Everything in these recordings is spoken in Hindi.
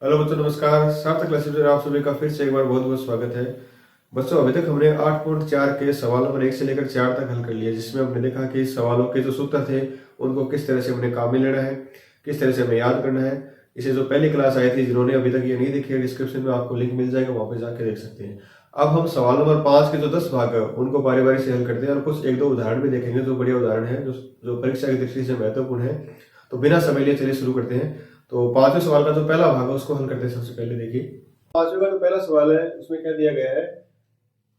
हेलो बच्चों, नमस्कार। सार्थक क्लासेस में आप सभी का फिर से एक बार बहुत बहुत स्वागत है। बच्चों, अभी तक हमने 8.4 के सवाल नंबर 1 से लेकर 4 तक हल कर लिया, जिसमें हमने देखा कि सवालों के जो सूत्र थे उनको किस तरह से हमने काम में लेना है, किस तरह से हमें याद करना है। इसे जो पहली क्लास आई थी, जिन्होंने अभी तक ये नहीं देखी है, डिस्क्रिप्शन में आपको लिंक मिल जाएगा, वहाँ पे जाके देख सकते हैं। अब हम सवाल नंबर 5 के जो 10 भाग है उनको बारी बारी से हल करते हैं और कुछ एक दो उदाहरण भी देखेंगे, जो बढ़िया उदाहरण है, जो जो परीक्षा की दृष्टि से महत्वपूर्ण है। तो बिना समय लिए चलिए शुरू करते हैं। तो पांचवें सवाल का जो पहला भाग है उसको हल करते हैं। सबसे पहले देखिए, पांचवें का जो पहला सवाल है उसमें क्या दिया गया है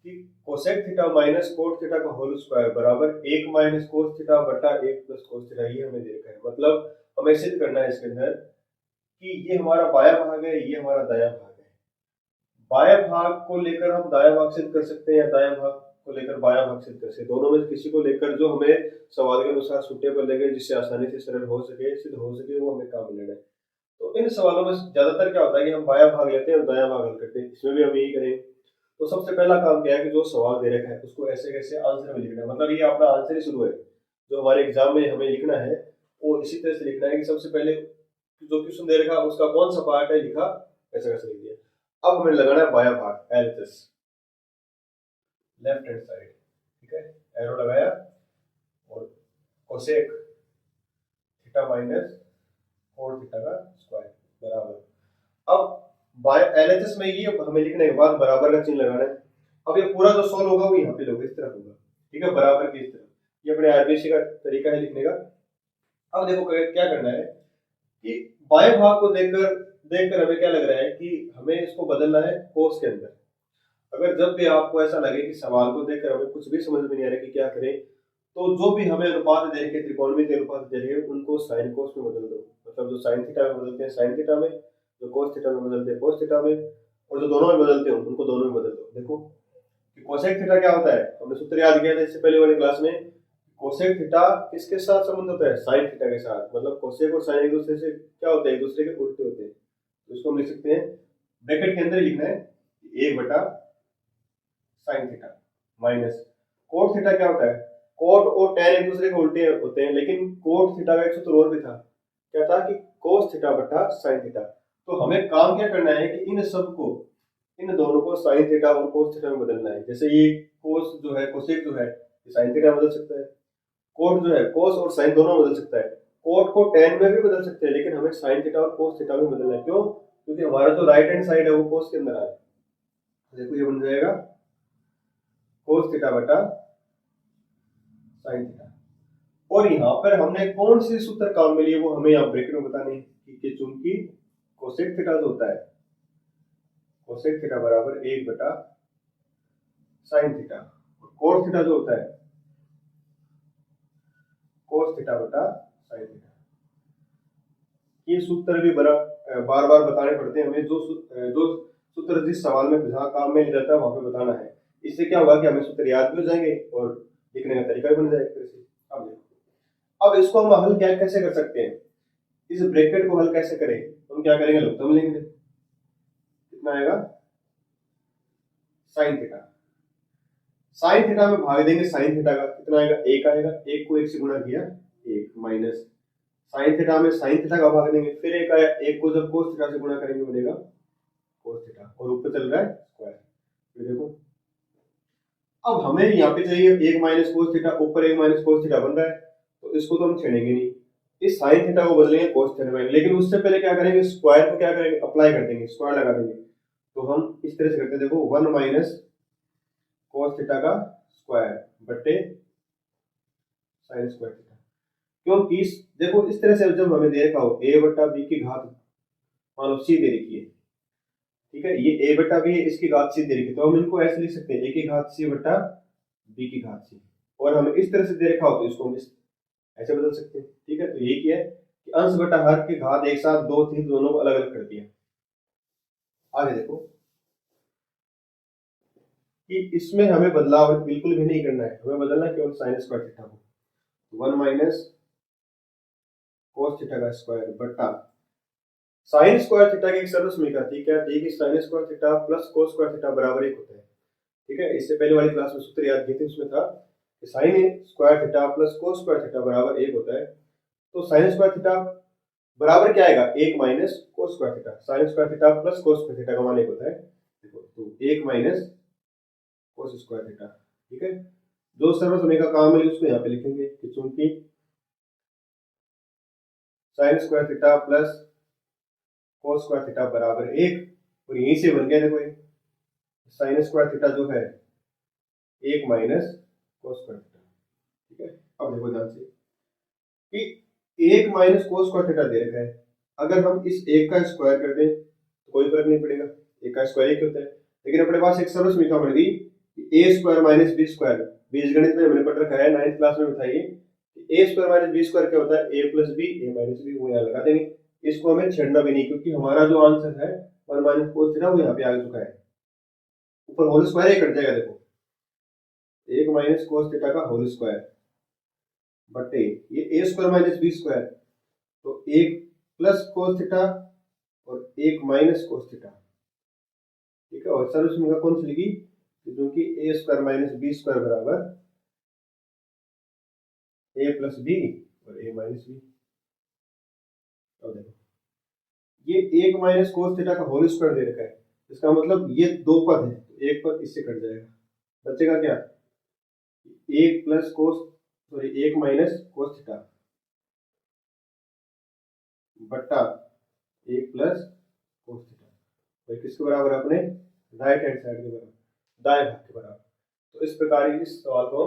कि cosec theta minus cot theta का होल स्क्वायर बराबर 1 माइनस कोस थीटा बटा 1 प्लस कोस थीटा। ये हमें दे रखा है। मतलब हमें सिद्ध करना है इसके अंदर कि ये हमारा बाया भाग है, ये हमारा दाया भाग है। बाया भाग को लेकर हम दाया भाग सिद्ध कर सकते हैं या दाया भाग को लेकर बाया भाग सिद्ध कर सकते हैं। दोनों में से किसी को लेकर जो हमें सवाल के अनुसार सुटेबल लगे, जिससे आसानी से सरल हो सके, सिद्ध हो सके, वो हमें काम लेना है। तो इन सवालों में ज्यादातर क्या होता है कि हम बाया भाग लेते हैं और दाया भाग हल करते हैं। इसमें भी हम यही करेंगे। तो सबसे पहला काम क्या है कि जो सवाल दे रखा है उसको ऐसे कैसे आंसर में लिखना है। मतलब ये अपना आंसर ही शुरू है। जो हमारे एग्जाम में हमें लिखना है वो इसी तरह से लिखना है कि सबसे पहले जो क्वेश्चन दे रखा है उसका कौन सा पार्ट है लिखा, ऐसा कैसे लिख दिया। अब हमें लगाना है बाया भाग, एलएचएस, लेफ्ट हैंड साइड। ठीक है, एरो लगाया और cosec theta minus cot theta का स्क्वायर बराबर। अब बाय एलएचएस में ये हमें लिखने के बाद बराबर का चिन्ह लगाना है। अब ये पूरा जो सॉल्व होगा वो यहाँ पे लोगे, इस तरह होगा। ठीक है, बराबर की इस तरह। ये अपने आरबीसी का तरीका है लिखने का। अब देखो क्या करना है कि बाएं भाग को देखकर देखकर हमें क्या लग रहा है कि हमें इसको बदलना है कोस के अंदर। अगर जब भी आपको ऐसा लगे कि सवाल को देखकर हमें कुछ भी समझ में नहीं आ रहा कि क्या करें, तो जो भी हमें अनुपात दे रखे, त्रिकोणमिति अनुपात दे रहे, उनको साइन कोस में बदल दो। मतलब जो साइन थीटा में बदलते हैं साइन थीटा में, जो कोस थीटा में बदलते हैं कोस थीटा में, और जो दोनों में बदलते हैं उनको दोनों में बदल दो। देखो कि कोसेक थीटा क्या होता है, हमने सूत्र याद किया था इससे पहले वाली क्लास में। कोसेक थीटा किसके साथ संबंध होता है, साइन थीटा के साथ। मतलब कोसेक और साइन एक दूसरे से क्या होते हैं, एक दूसरे के उल्टे होते हैं। तो इसको हम लिख सकते हैं, ब्रैकेट के अंदर ही लिखना है, 1/sin theta minus cot theta. क्या होता है, कोट और टेन एक दूसरे के उल्टे होते हैं, लेकिन कोट थीटा का एक सूत्र और भी था। क्या था कि कोस थीटा बटा साइन थीटा। तो हमें काम क्या करना है कि इन सबको, इन दोनों को साइन थीटा और कोस थीटा में बदलना है। जैसे ये कोस जो है, कोसेक जो है, ये साइन थीटा में बदल सकता है। कोट जो है, कोस और साइन दोनों में बदल सकता है। कोट को टेन में भी बदल सकते हैं, लेकिन हमें साइन थीटा और कोस थीटा में बदलना है। क्यों? क्योंकि हमारा जो राइट हैंड साइड है वो कोस के अंदर आ रहा है। देखो ये बन जाएगा कोस थीटा बटा साइन थीटा। और यहाँ पर हमने कौन सी सूत्र काम में लिए वो हमें यहाँ ब्रैकेट में बताने हैं कि चूंकि कोसेक थीटा जो होता है, कोसेक थीटा बराबर 1/sin थीटा, और कोस थीटा जो होता है कोस थीटा बटा साइन थीटा। ये सूत्र भी बड़ा बार बार बताने पड़ते हैं हमें। जो सूत्र जिस सवाल में जहाँ काम में ले जाता है वहां पे बताना है। इससे क्या होगा कि हमें सूत्र याद भी हो जाएंगे और लिखने का तरीका भी बन जाएगा। अब देखो, अब इसको हम हल क्या कैसे कर सकते हैं, इस ब्रैकेट को हल कैसे करें। हम क्या करेंगे, लघुत्तम लेंगे। कितना आएगा, साइन थीटा। साइन थीटा में भाग देंगे साइन थीटा का, कितना आएगा, 1 आएगा। 1 को 1 से गुणा किया, 1 माइनस साइन थीटा में साइन थीटा का भाग देंगे, फिर 1 आया। 1 को जब कोस थीटा से गुणा करेंगे बनेगा कोस थीटा, और ऊपर चल रहा है स्क्वायर। ये देखो, अब हमें यहाँ पे चाहिए 1 माइनस कोस थीटा, ऊपर 1 माइनस कोस थीटा बन रहा है, तो इसको तो हम छेड़ेंगे नहीं। इस साइन थीटा को बदलेंगे कोस थीटा में, लेकिन उससे पहले क्या करेंगे, स्क्वायर को क्या करेंगे, अप्लाई कर देंगे, स्क्वायर लगा देंगे। तो हम इस तरह से करते हैं, देखो 1 माइनस कोस थीटा का स्क्वायर बटे साइन स्क्वायर थीटा। क्योंकि देखो इस तरह से जब हमें दे रखा हो a बटा b की घात, मान लो c दे रखी है, ठीक है, ये a बटा b है, इसकी घात c दे रखी है, तो हम इनको ऐसे लिख सकते हैं a की घात c बटा b की घात c। और हमें इस तरह से दे रखा हो तो इसको हम ऐसे बदल सकते हैं। ठीक है, तो यही किया है कि अंश बटा हर की घात एक साथ दो थी, दोनों को अलग अलग कर दिया। आगे देखो कि इसमें हमें बदलाव बिल्कुल भी नहीं करना है, हमें बदलना केवल साइन स्क्वायर थीटा को। 1 माइनस कोस थीटा का स्क्वायर बटा साइन स्क्वायर थीटा की एक सरल समीकरण थी, क्या थी कि sine square theta plus cos square theta बराबर 1 होता है। ठीक है, इससे पहले वाली क्लास में सूत्र याद किए थे, उसमें था कि sine square theta plus cos square theta बराबर 1 होता है। तो साइन स्क्वायर थीटा बराबर क्या आएगा, 1 minus cos square theta, sine square theta plus cos square theta का मान एक होता है, देखो तो 1 माइनस कोस स्क्वायर थीटा। ठीक है, जो सर्व समय का काम है उसको यहाँ पे लिखेंगे कि चूंकि sine square theta plus cos square theta बराबर 1, और यहीं से बन गया देखो ये साइन स्क्वायर थीटा जो है 1 माइनस कोस स्क्वायर थीटा। ठीक है, अब देखो ध्यान से कि 1 माइनस कोस स्क्वायर थीटा दे रखा है, अगर हम इस 1 का स्क्वायर कर दें तो कोई फर्क नहीं पड़ेगा, 1 का स्क्वायर 1 होता है। लेकिन अपने पास एक सरल समीकरण बन गई ए स्क्वायर माइनस बी स्क्वायर, बीजगणित में हमने पढ़ रखा है 9th क्लास में, बताइए ए स्क्वायर माइनस बी स्क्वायर क्या होता है, ए plus B A minus B, वो यहाँ लगा देंगे। इसको हमें छेड़ना भी नहीं क्योंकि हमारा जो आंसर है 1 माइनस कोस थीटा वो यहाँ पे आ चुका है, ऊपर होल स्क्वायर कट जाएगा, देखो 1 माइनस कोस थीटा का होल स्क्वायर बटे ये ए स्क्वायर माइनस बी स्क्वायर, तो 1 प्लस कोस थीटा और 1 माइनस कोस थीटा। ठीक है, और सर्व समीकरण कौन सी लिखी, क्योंकि ए स्क्वायर माइनस बी स्क्वायर बराबर ए प्लस बी और ए माइनस बी। अब देखो ये 1 माइनस कोस थीटा का होल स्क्वायर दे रखा है, इसका मतलब ये दो पद है, तो एक पद इससे कट जाएगा, बचेगा क्या 1 plus cos sorry 1 minus cos theta बट्टा 1 प्लस कोस थीटा, भाई किसके बराबर है, अपने राइट हैंड साइड के बराबर, दाएं भाग के बराबर। तो इस प्रकार इस सवाल को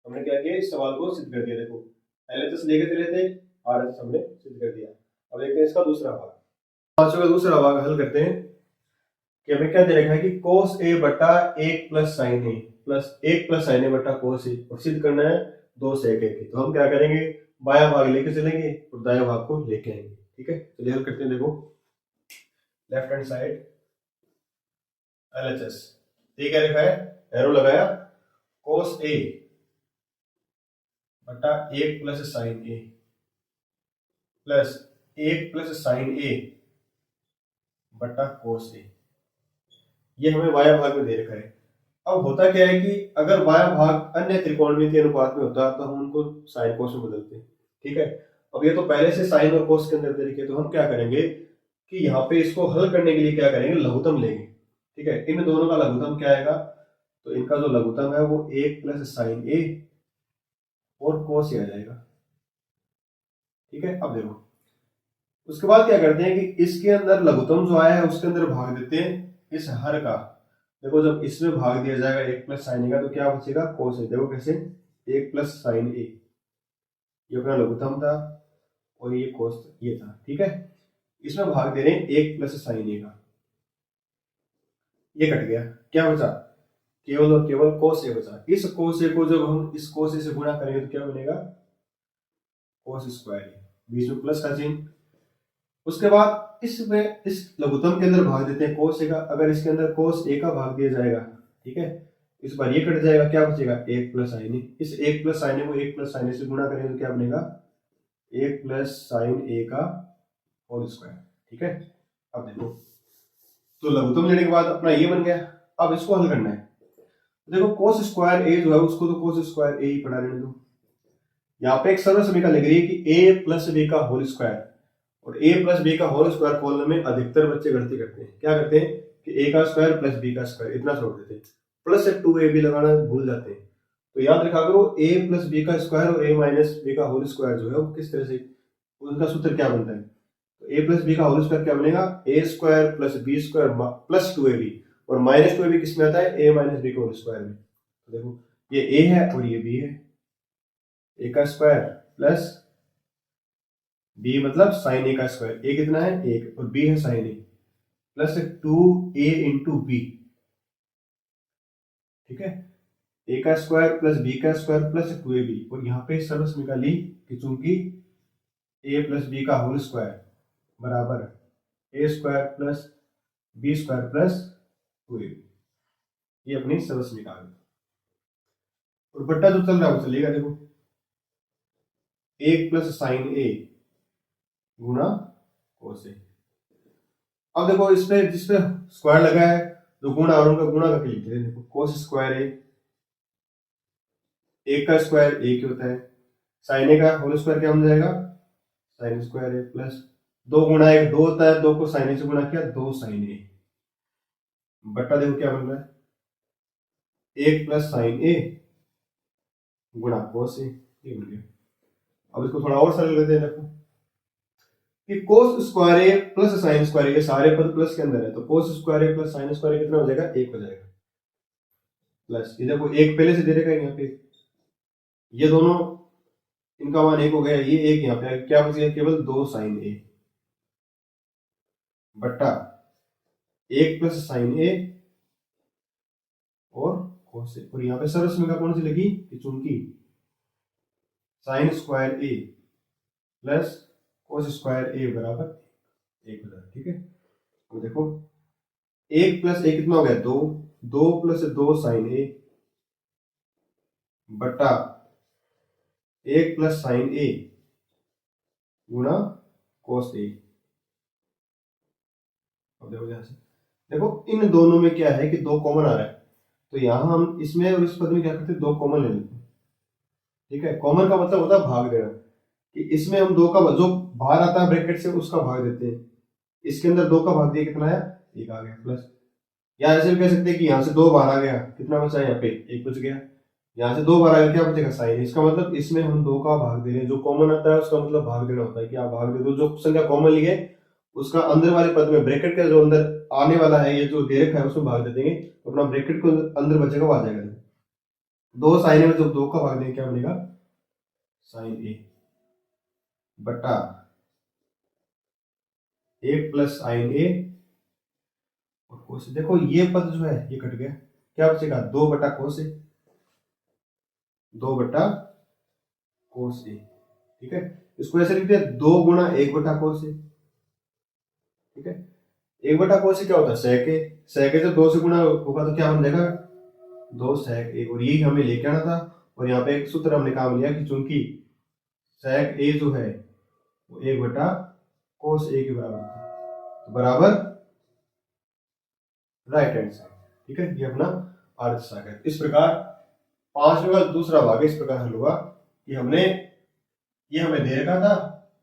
हमने क्या किया, इस सवाल को सिद्ध कर दिया। देखो LHS लेके चले थे, RHS हमने सिद्ध कर दिया। अब देखते हैं इसका दूसरा भाग, पांचों का दूसरा भाग हल करते हैं कि हमें क्या दे रखा है कि cos a बटा 1 plus sign A plus 1 plus sign ए बटा cos a, और सिद्ध करना है 2 से 1 की। तो हम क्या करेंगे, बायां भाग लेके चलेंगे और दायां भाग को लेके आएंगे। ठीक है, चलिए हल करते हैं। देखो लेफ्ट हैंड साइड LHS ये क्या लिखा है, एरो लगाया cos a बटा 1 plus sign A plus 1 plus sign ए बटा कोस ए, ये हमें बायां भाग में दे रखा है। अब होता क्या है कि अगर बायां भाग अन्य त्रिकोणमितीय अनुपात में होता तो हम उनको साइन कोस में बदलते। ठीक है, अब ये तो पहले से साइन और कोस के अंदर दे रखे, तो हम क्या करेंगे कि यहाँ पे इसको हल करने के लिए क्या करेंगे, लघुत्तम लेंगे। ठीक है, इन दोनों का लघुत्तम क्या आएगा, तो इनका जो लघुत्तम है वो 1 प्लस साइन ए और कोस ए आ जाएगा। ठीक है, अब देखो उसके बाद क्या करते हैं कि इसके अंदर लघुत्तम जो आया है उसके अंदर भाग देते हैं इस हर का। देखो जब इसमें भाग दिया जाएगा 1 प्लस साइन ए का, तो क्या बचेगा, कोस ए। देखो कैसे, 1 प्लस साइन ए, ये अपना लघुत्तम था और ये कोस ये था। ठीक है, इसमें भाग दे रहे हैं 1 प्लस साइन ए का, ये कट गया, क्या बचा, केवल और केवल कोस ए बचा। इस कोस ए को जब हम इस कोस ए से गुणा करेंगे तो क्या बनेगा, कोस स्क्वायर ए, बीच में प्लस का चिन्ह। उसके बाद इसमें इस लघुत्तम के अंदर भाग देते हैं कोस ए का, अगर इसके अंदर कोस ए का भाग दिया जाएगा, ठीक है, इस बार ये कट जाएगा, क्या बचेगा 1 प्लस साइन ए। इस 1 प्लस साइन ए को 1 प्लस साइन ए से गुणा करेंगे तो क्या बनेगा, 1 प्लस साइन ए का होल स्क्वायर। ठीक है, अब देखो तो लघुत्तम लेने के बाद अपना ये बन गया। अब इसको हल करना है, देखो कोस स्क्वायर ए जो है उसको तो कोस स्क्वायर ए ही पढ़ा लेने दो। यहाँ पे एक सरल समीकरण लिख रही है कि ए प्लस बी का होल स्क्वायर, और ए प्लस बी का होल स्क्वायर खोलने में अधिकतर बच्चे गलती करते हैं। क्या करते हैं कि ए का स्क्वायर प्लस बी का स्क्वायर इतना छोड़ देते हैं, प्लस 2ab लगाना भूल जाते हैं। तो याद रखा करो ए प्लस बी का स्क्वायर और ए माइनस बी का होल स्क्वायर जो है वो किस तरह से, उनका सूत्र क्या बनता है, तो ए प्लस बी का होल स्क्वायर क्या बनेगा, A square plus B square plus 2ab, और माइनस 2ab किस में आता है, ए माइनस बी के होल स्क्वायर में। तो देखो ये ए है और ये बी है, ए का स्क्वायर प्लस बी मतलब साइन ए का स्क्वायर, ए कितना है 1 और बी है sine A, plus 2a into B. ठीक है, ए का स्क्वायर प्लस बी का स्क्वायर प्लस 2ab, और यहाँ पे सरल समीकरण ली कि चूंकि ए प्लस बी का होल स्क्वायर बराबर A square plus B square plus 2ab, ये अपनी सरल समीकरण। और बट्टा जो चल रहा है वो चलेगा, देखो 1 प्लस साइन ए गुणा कोस ए। अब देखो इसपे जिसपे स्क्वायर लगा है जो गुणा और उनका गुणा करके लिखते हैं, देखो कोस स्क्वायर ए, एक का स्क्वायर एक ही होता है, साइन ए का होल स्क्वायर क्या बन जाएगा, साइन स्क्वायर ए प्लस दो गुणा एक दो होता है, दो को साइन ए से गुणा किया, दो साइन ए, बट्टा देखो क्या बन रहा है, एक प्लस साइन ए गुणा कोस ए, ये बन गया। अब इसको थोड़ा और सरल करते हैं, देखो कि कोस square A plus sine square ए, ये सारे पद प्लस के अंदर है, तो कोस square A plus sine square A कितना हो जाएगा, एक हो जाएगा, प्लस ये देखो एक पहले से दे रखा है यहाँ पे, ये दोनों इनका मान एक हो गया, ये एक यहाँ पे क्या बच गया, केवल दो साइन ए बट्टा एक प्लस साइन ए और कोस ए, और यहाँ पे सर्वसमीका कौन सी लगी, चूंकि sine square A plus cos square ए बराबर एक हो जाएगा, ठीक है। तो देखो एक प्लस एक कितना हो गया, दो, दो प्लस दो साइन ए बट्टा एक प्लस साइन ए गुणा कोस ए। अब देखो ध्यान से, देखो इन दोनों में क्या है कि दो कॉमन आ रहा है, तो यहां हम इसमें और इस पद में क्या करते हैं, दो कॉमन ले लेते हैं, ठीक है। कॉमन का मतलब होता है भाग देना, कि इसमें हम दो का जो बाहर आता है ब्रैकेट से उसका भाग देते हैं, इसके अंदर दो का भाग दिया कितना आया, एक आ गया, प्लस या ऐसे भी कह सकते हैं कि यहाँ से दो बाहर आ गया, कितना बचा यहाँ पे, एक बच गया, यहाँ से दो बार आ गया, क्या बचेगा, साइन। इसका मतलब इसमें हम दो का भाग दे रहे हैं, जो कॉमन आता है उसका मतलब भाग देना होता है कि आप भाग दे दो, जो संख्या कॉमन ली है उसका अंदर वाले पद में ब्रैकेट का जो अंदर आने वाला है, ये जो दे रखा है उसमें भाग दे देंगे, तो अपना ब्रैकेट को अंदर बचेगा वो आ जाएगा, दो साइन में जब दो का भाग देंगे क्या बनेगा, साइन ए बट्टा एक प्लस साइन ए और कोस। देखो ये पद जो है ये कट गया, क्या बचेगा, दो बटा कोस ए, दो बटा कोस ए, ठीक है। इसको ऐसे लिखते हैं दो गुणा एक बटा कोस ए, ठीक है। एक बटा कोस ए क्या होता है, सेक ए, सेक ए जब दो से गुणा होगा तो क्या बन जाएगा, दो सेक ए, और यही हमें लेके आना था, और यहाँ पे एक सूत्र हमने काम लिया कि चूंकि सेक ए जो है वो एक बटा कोस ए के बराबर था, तो बराबर राइट हैंड साइड, ठीक है, ये अपना अर्ध सागर। इस प्रकार पांचवें का दूसरा भाग इस प्रकार हल हुआ कि हमने ये हमें दे रखा था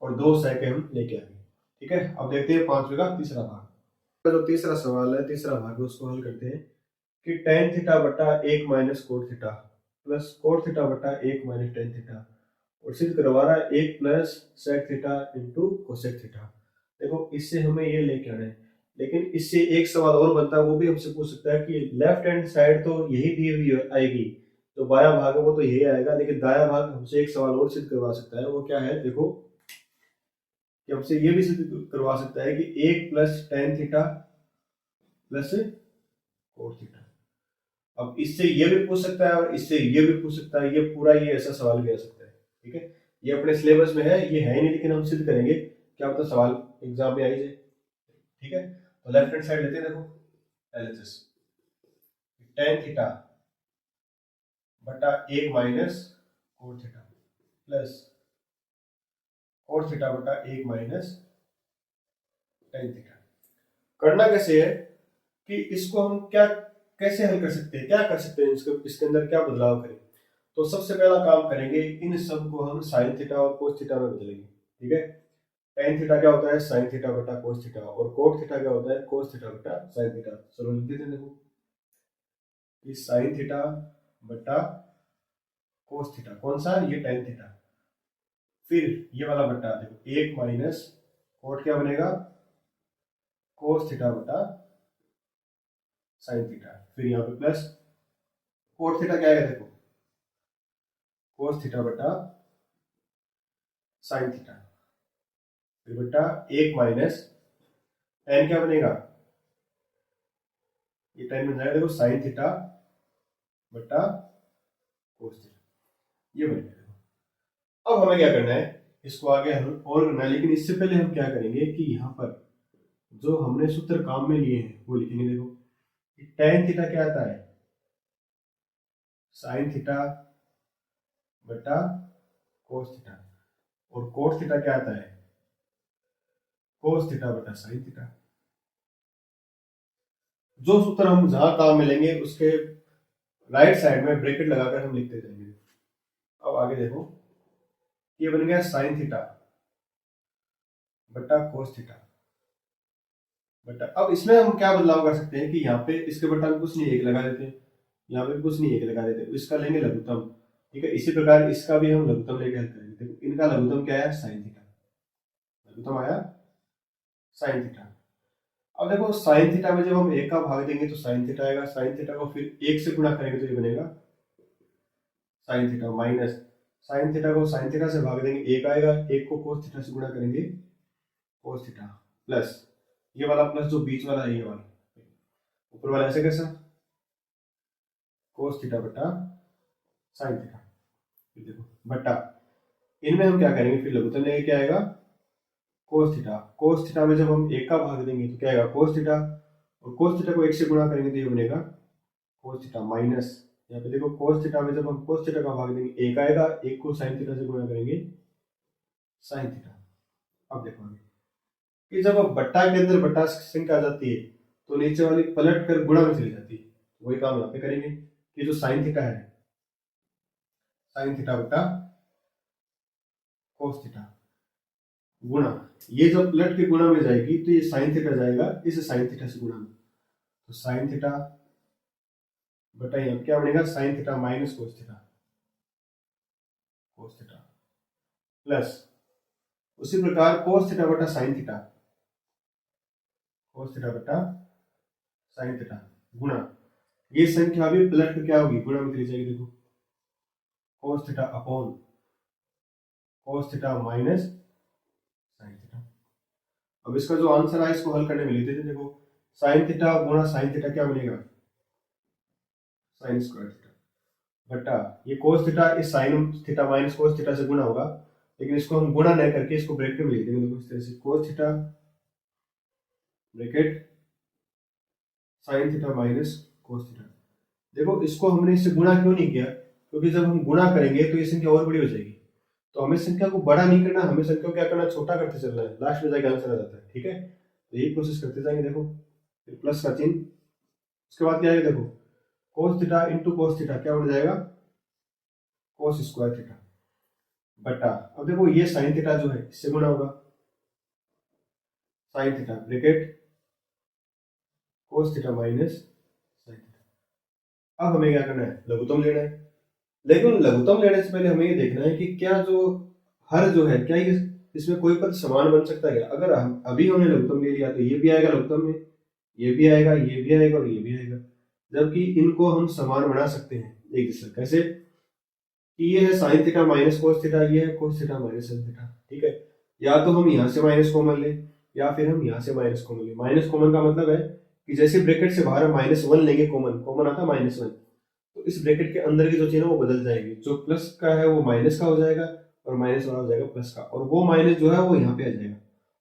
और दो सेके हम लेके आ गए, ठीक है। अब देखते हैं पांचवें का तीसरा भाग। जो तीसरा सवाल है, तीसरा भाग है, उसको हल करते हैं कि टेन थीटा बटा एक minus cot theta plus cot theta बटा एक माइनस टेन थीटा, और सिद्ध करवा रहा है एक plus sec theta into cosec theta. देखो इससे हमें ये लेके आना है, लेकिन इससे एक सवाल और बनता है, वो भी हमसे पूछ सकता है कि लेफ्ट हैंड साइड तो यही दी हुई आएगी, तो बाया भाग है वो तो यही आएगा, लेकिन दाया भाग हमसे एक सवाल और सिद्ध करवा सकता है, वो क्या है, देखो कि हमसे ये भी सिद्ध करवा सकता है कि एक plus tan theta plus cot theta. अब इससे ये भी पूछ सकता है और इससे ये भी पूछ सकता है, ये पूरा ये ऐसा सवाल भी आ सकता है, ठीक है। ये अपने सिलेबस में है, ये है नहीं, लेकिन हम सिद्ध करेंगे, क्या पता सवाल एग्जाम में आई जाए, ठीक है। तो लेफ्ट हैंड साइड लेते हैं, देखो एलएचएस टेन थीटा बटा एक minus cot theta plus cot theta बटा एक माइनस टेन थीटा। करना कैसे है कि इसको हम क्या कैसे हल कर सकते हैं, क्या कर सकते हैं, इसके अंदर क्या बदलाव करें। तो सबसे पहला काम करेंगे, इन सब को हम साइन थीटा और कोस थीटा में बदलेंगे, ठीक है। टेन थीटा क्या होता है, साइन थीटा बटा कोस थीटा, और कोट थीटा क्या होता है, कोस थीटा बटा साइन थीटा। चलो लिख देते हैं, देखो ये साइन थीटा बटा कोस थीटा, कौन सा, ये टेन थीटा, फिर ये वाला बटा, देखो एक माइनस कोट क्या बनेगा, कोस थीटा बटा साइन थीटा, फिर यहाँ पे प्लस कोट थीटा क्या है, देखो कोस थीटा बटा साइन थीटा, फिर बटा एक माइनस टेन क्या बनेगा, ये टेन बन जाएगा, देखो साइन थीटा बटा कोस थीटा, ये बनेगा। देखो अब हमें क्या करना है, इसको आगे हम और करना है, लेकिन इससे पहले हम क्या करेंगे कि यहाँ पर जो हमने सूत्र काम में लिए हैं वो लिखेंगे। देखो टेन थीटा क्या आता है, साइन थीटा बटा कोस थीटा, और कोट थीटा क्या आता है, कोस थीटा बटा साइन थीटा। जो सूत्र हम जहां काम में लेंगे उसके राइट साइड में ब्रैकेट लगाकर हम लिखते जाएंगे। अब आगे देखो, ये बन गया साइन थीटा बटा कोस थीटा बटा। अब इसमें हम क्या बदलाव कर सकते हैं कि यहाँ पे इसके बटा में कुछ नहीं, एक लगा देते हैं, यहाँ पे कुछ नहीं, एक लगा देते हैं, इसका लेंगे लघुत्तम। ठीक है, इसी प्रकार इसका भी हम लघुत्तम लेके हल करेंगे। देखो इनका लघुत्तम क्या है, साइन थीटा, लघुत्तम आया साइन थीटा। अब देखो साइन थीटा में जब हम एक का भाग देंगे तो साइन थीटा आएगा, साइन थीटा को फिर एक से गुणा करेंगे तो ये बनेगा sine theta minus sine theta को साइन थीटा से भाग देंगे, एक आएगा, एक को कोस थीटा से गुणा करेंगे कोस थीटा प्लस ये वाला प्लस जो बीच वाला है ये वाला, ऊपर वाला ऐसे कैसा कोस थीटा बटा साइन थीटा। देखो बटा इनमें हम क्या करेंगे, फिर लघुत्तम लेंगे, क्या आएगा कोस थीटा। कोस थीटा में जब हम एक का भाग देंगे तो क्या आएगा कोस थीटा, और कोस थीटा को एक से गुणा करेंगे तो ये बनेगा कोस थीटा माइनस, यहाँ पे देखो कोस थीटा में जब हम कोस थीटा का भाग देंगे एक आएगा, एक को साइन थीटा से गुणा करेंगे साइन थीटा। अब देखो कि जब अब बट्टा के अंदर बट्टा संख्या आ जाती है तो नीचे वाली पलट कर गुणा में चली जाती है, वही काम यहाँ पे करेंगे कि जो साइन थीटा है साइन थीटा बट्टा कोस थीटा गुणा, ये जब पलट के गुणा में जाएगी तो ये साइन थीटा जाएगा इस साइन थीटा से गुणा में, तो साइन थीटा बटा यहाँ क्या बनेगा sine theta minus cos theta plus उसी प्रकार कोस थीटा बटा साइन थीटा, कोस थीटा बटा साइन थीटा गुणा, ये संख्या भी पलट कर क्या होगी गुणा में चली जाएगी। देखो cos theta upon cos theta minus sine theta. अब इसका जो आंसर है इसको हल करने में लेते थे, देखो साइन थीटा गुणा साइन थीटा क्या बनेगा साइन स्क्वायर थीटा बटा ये कोस थीटा इस sine theta minus cos theta से गुणा होगा, लेकिन इसको हम गुणा नहीं करके इसको ब्रैकेट में लिख देंगे। देखो इस तरह से cos theta bracket sine theta minus cos theta. देखो इसको हमने इससे गुणा क्यों नहीं किया, क्योंकि जब हम गुणा करेंगे तो ये संख्या और बड़ी हो जाएगी, तो हमें संख्या को बड़ा नहीं करना, हमें संख्या को क्या करना छोटा करते चलना है, लास्ट में जाके आंसर आ जाता है। ठीक है, तो यही प्रोसेस करते जाएंगे। देखो फिर प्लस का चिन्ह, उसके बाद क्या आएगा देखो कोस थीटा इंटू कोस थीटा क्या बन जाएगा कोस स्क्वायर थीटा बटा, अब देखो ये साइन थीटा जो है इससे गुणा होगा sine theta bracket cos theta minus sine theta. अब हमें क्या करना है लघुत्तम लेना है, लेकिन लघुत्तम लेने से पहले हमें ये देखना है कि क्या जो हर जो है क्या इसमें कोई पद समान बन सकता है क्या। अगर हम अभी हमने लघुत्तम ले लिया तो ये भी आएगा लघुत्तम में, ये भी आएगा, ये भी आएगा और ये भी आएगा, जबकि इनको हम समान बना सकते हैं एक दूसरे कैसे कि ये है sine theta minus cos theta, ये है cos theta minus sine theta. ठीक है, या तो हम यहाँ से माइनस कॉमन लें या फिर हम यहाँ से माइनस कॉमन लें। माइनस कॉमन का मतलब है कि जैसे ब्रैकेट से बाहर माइनस वन लेंगे, कॉमन कॉमन आता माइनस वन, तो इस ब्रैकेट के अंदर की जो चीज है वो बदल जाएगी, जो प्लस का है वो माइनस का हो जाएगा और माइनस वाला हो जाएगा प्लस का, और वो माइनस जो है वो यहाँ पे आ जाएगा,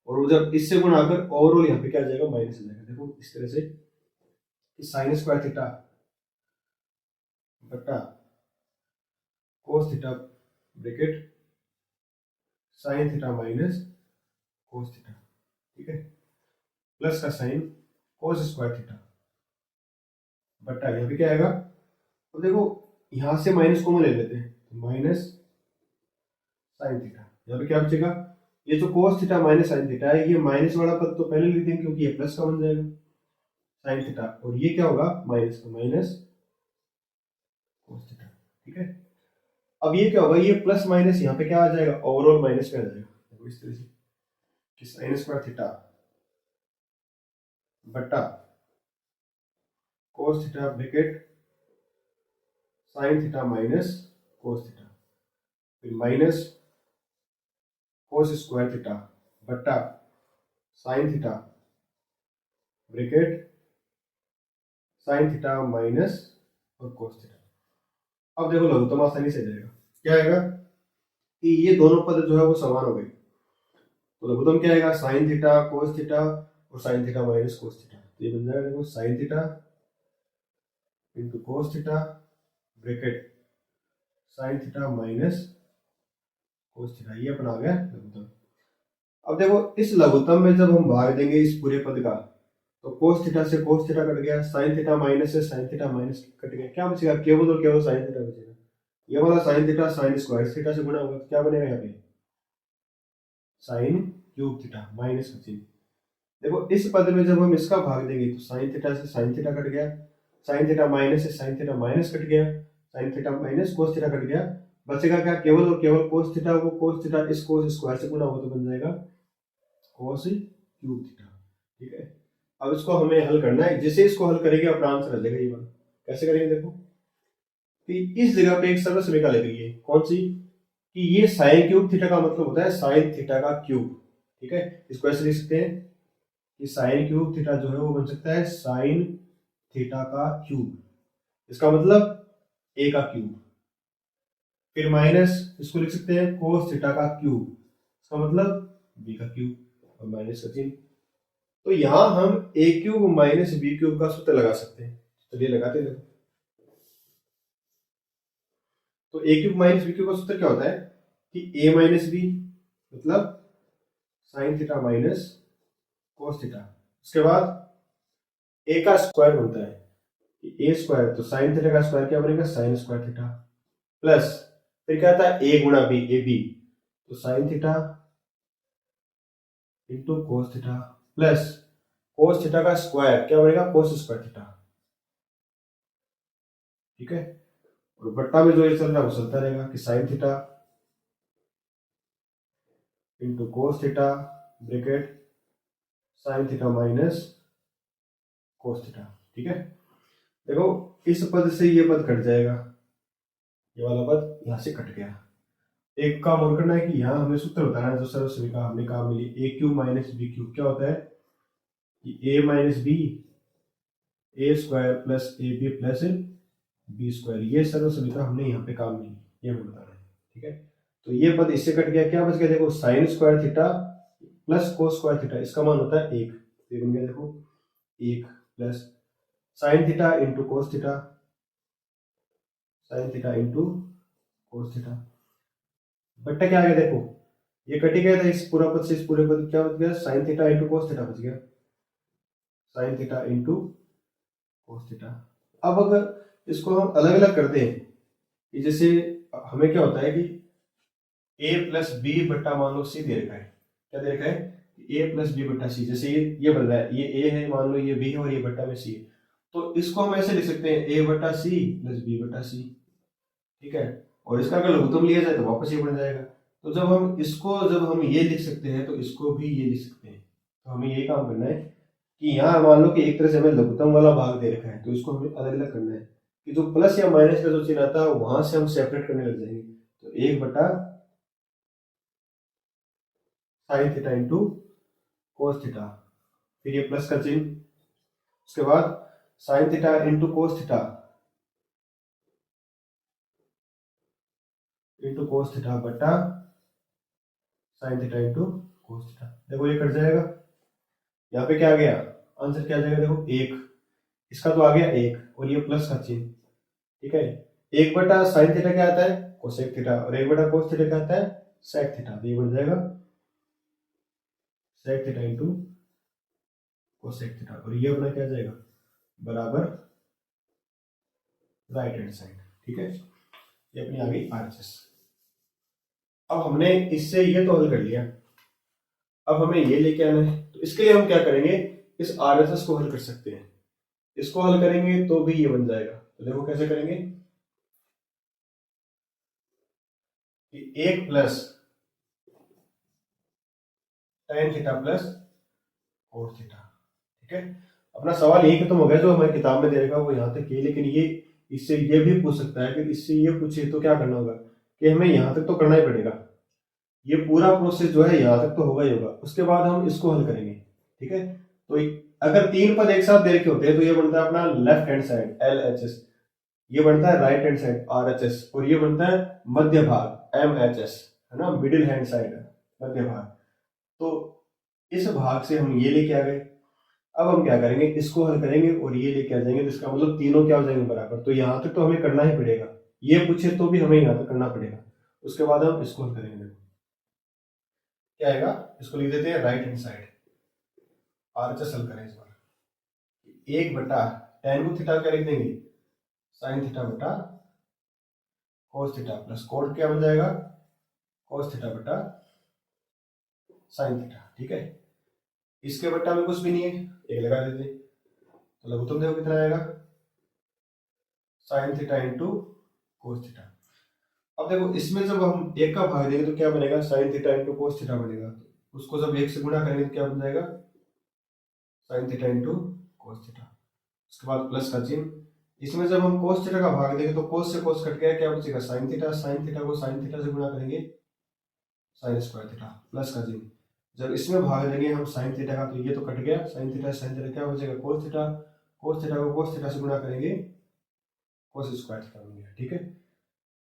और वो जब इससे गुणा आकर ओवरऑल यहाँ पे क्या आ जाएगा माइनस आ जाएगा। देखो इस तरह से कि साइन स्क्वायर थीटा बटा cos theta bracket sine theta minus cos theta, ठीक है, प्लस का साइन कोस स्क्वायर थीटा बटा यहाँ पे क्या आएगा, तो देखो यहां से माइनस कॉमन ले लेते हैं, माइनस साइन थीटा, यहाँ पे क्या बचेगा ये जो cos theta minus sine theta है, ये माइनस वाला पद तो पहले लिख देंगे क्योंकि ये प्लस का बन जाएगा साइन थीटा, और ये क्या होगा माइनस का, माइनस कोस थीटा। ठीक है, अब ये क्या होगा ये प्लस माइनस यहाँ पे क्या आ जाएगा ओवरऑल माइनस में आ जाएगा। देखो इस तरह से कि साइन स्क्वायर थीटा बटा cos theta bracket sine theta minus cos theta, फिर माइनस कोस स्क्वायर थीटा बटा sine theta bracket sine theta minus और कोस थीटा। अब देखो लघुत्तम आसानी से जाएगा, क्या आएगा कि ये दोनों पद जो है वो समान हो गए, तो लघुत्तम क्या आएगा साइन थीटा कोस थीटा और sine theta minus cos theta, तो ये बन जाएगा देखो sign theta into cos theta bracket sine theta minus cos theta, ये अपना आ गया लघुत्तम। अब देखो इस लघुत्तम में जब हम भाग देंगे इस पूरे पद का, तो कोस थीटा से कोस थीटा कट गया, साइन थीटा माइनस से साइन थीटा माइनस कट गया, क्या बचेगा केवल और केवल साइन थीटा बचेगा। ये वाला sine theta sine square theta से गुणा होगा तो क्या बनेगा यहाँ पे साइन क्यूब थीटा माइनस का चिन्ह। देखो इस पद में जब हम इसका भाग देंगे तो साइन थीटा से साइन थीटा कट गया, साइन थीटा माइनस से साइन थीटा माइनस कट गया, sine theta minus cos theta cut गया, बचेगा क्या केवल और केवल कोस थीटा। वो कोस थीटा इस कोस स्क्वायर से गुना हो तो बन जाएगा कोस क्यूब थीटा। ठीक है, अब इसको हमें हल करना है। जैसे इसको हल करेंगे अपना आंसर आ जाएगा ये वाला। कैसे करेंगे देखो कि इस जगह पे एक सरल समीकरण लगेगी, कौन सी, कि ये साइन क्यूब थीटा का मतलब होता है साइन थीटा का क्यूब। ठीक है, इसको ऐसे लिख सकते हैं कि साइन क्यूब थीटा जो है वो बन सकता है साइन थीटा का क्यूब, इसका मतलब ए का क्यूब। फिर माइनस इसको लिख सकते हैं कोस थीटा का क्यूब, इसका मतलब बी का क्यूब और माइनस का चिन्ह। तो यहां हम ए क्यूब माइनस बी क्यूब का सूत्र लगा सकते हैं। चलिए लगाते हैं। तो ए क्यूब माइनस बी क्यूब का सूत्र क्या होता है कि ए माइनस बी मतलब sine theta minus cos theta, उसके बाद ए का स्क्वायर बनता है ए स्क्वायर, तो साइन थीटा का स्क्वायर क्या बनेगा साइन स्क्वायर थीटा, प्लस फिर क्या आता है ए गुणा बी ए बी, तो sign theta into cos theta plus cos theta का स्क्वायर क्या बनेगा कोस स्क्वायर थीटा। ठीक है, और बट्टा में जो ये चल रहा है वो चलता रहेगा कि sign theta into cos theta bracket sine theta minus cos theta. ठीक है, देखो इस पद से ये पद कट जाएगा, ये वाला पद यहां से कट गया। एक काम और करना है कि यहाँ हमें सूत्र बताना है जो सर्व समीकरण हमने काम मिली A cube minus B cube क्या होता है कि A minus B A square plus A B plus B square, ये सर्व समीकरण हमने यहाँ पे काम मिली, ये हमें बताना है। ठीक है, तो ये पद इससे कट गया, क्या बच गया देखो sine square theta plus cos square theta, इसका मान होता है एक, तो ये बन गया देखो एक plus sign theta into cos theta, sign theta into cos theta, बट्टा क्या आ गया देखो ये कट ही गया था इस पूरा पद से इस पूरे पद, क्या बच गया sign theta into cos theta बच गया, sign theta into cos theta. अब अगर इसको हम अलग अलग करते हैं कि जैसे हमें क्या होता है कि ए प्लस बी बट्टा मान लो सी दे रखा है, क्या दे रखा है ए प्लस बी बट्टा सी, जैसे ये बन रहा है ये ए है मान लो ये बी है और ये बट्टा में सी है, तो इसको हम ऐसे लिख सकते हैं ए बट्टा सी प्लस बी बट्टा सी। ठीक है, और इसका अगर लघुत्तम लिया जाए तो वापस ये बन जाएगा। तो जब हम ये लिख सकते हैं तो इसको भी ये लिख सकते हैं। तो हमें ये काम करना है कि यहाँ मान लो कि एक तरह से हमें लघुत्तम वाला भाग दे रखा है, तो इसको हमें अलग अलग करना है कि जो प्लस या माइनस का जो चिन्ह आता है वहां से हम सेपरेट करने लग जाएंगे। तो एक बटा sine theta into cos theta, फिर ये प्लस का चिन्ह, उसके बाद sine theta into cos theta into cos theta बटा sine theta into cos theta. देखो ये कट जाएगा, यहाँ पे क्या आ गया आंसर क्या आ जाएगा देखो एक, इसका तो आ गया एक और ये प्लस का चिन्ह। ठीक है, एक बटा साइन थीटा क्या आता है कोसेक थीटा और एक बटा कोस थीटा क्या आता है सेक थीटा, तो ये बन जाएगा sec theta into cosec theta और ये अपना क्या जाएगा बराबर राइट हैंड साइड। ठीक है, ये अपनी आ गई आरएचएस। अब हमने इससे ये तो हल कर लिया, अब हमें ये लेके आना है, तो इसके लिए हम क्या करेंगे इस आरएचएस को हल कर सकते हैं, इसको हल करेंगे तो भी ये बन जाएगा। तो देखो कैसे करेंगे कि एक plus tan theta plus cos theta. ठीक है, अपना सवाल यही खत्म हो गया, जो हमारी किताब में दे रखा वो यहाँ तक ही, लेकिन ये इससे ये भी पूछ सकता है कि इससे ये पूछे तो क्या करना होगा कि हमें यहाँ तक तो करना ही पड़ेगा, ये पूरा प्रोसेस जो है यहाँ तक तो होगा ही होगा, उसके बाद हम इसको हल करेंगे। ठीक है, तो अगर तीन पद एक साथ दे रखे होते हैं तो ये बनता है अपना left hand side L H S, ये बनता है right hand side R H S और ये बनता है मध्य भाग एम एच एस, है ना, मिडिल हैंड साइड मध्य भाग। तो इस भाग से हम ये लेके आ गए, अब हम क्या करेंगे इसको हल करेंगे और ये लेके आ जाएंगे, तो इसका मतलब तीनों क्या हो जाएंगे बराबर, तो यहाँ तक तो हमें करना ही पड़ेगा, ये पूछे तो भी हमें यहाँ तक करना पड़ेगा, उसके बाद हम इसको हल करेंगे। क्या आएगा इसको लिख देते हैं राइट हैंड साइड आरएचएस हल करें इस बार, एक बटा tan को थीटा क्या लिख देंगे साइन थीटा बटा कोस थीटा प्लस कोट क्या बन जाएगा कोस थीटा बटा साइन थीटा। ठीक है। इसके बट्टा में कुछ भी नहीं है, एक लगा देते, तो लघुत्तम देखो कितना आएगा, sign theta into cos theta. अब देखो इसमें जब हम एक का भाग देंगे तो क्या बनेगा, sign theta into cos theta बनेगा। उसको जब एक से गुणा करेंगे तो क्या बन जाएगा, sign theta into cos theta. उसके बाद प्लस का चिन्ह। इसमें जब हम कोस थीटा का भाग देंगे तो कोस से कोस कट गया, क्या बचेगा, साइन थीटा। साइन थीटा को साइन थीटा से गुणा करेंगे, साइन स्क्वायर थीटा, प्लस का चिन्ह। जब इसमें भाग देंगे हम साइन थीटा का, तो ये तो कट गया, साइन थीटा साइन थीटा, क्या बचेगा, कोस थीटा। कोस थीटा को कोस थीटा से गुणा करेंगे, कोस स्क्वायर थीटा बन गया। ठीक है।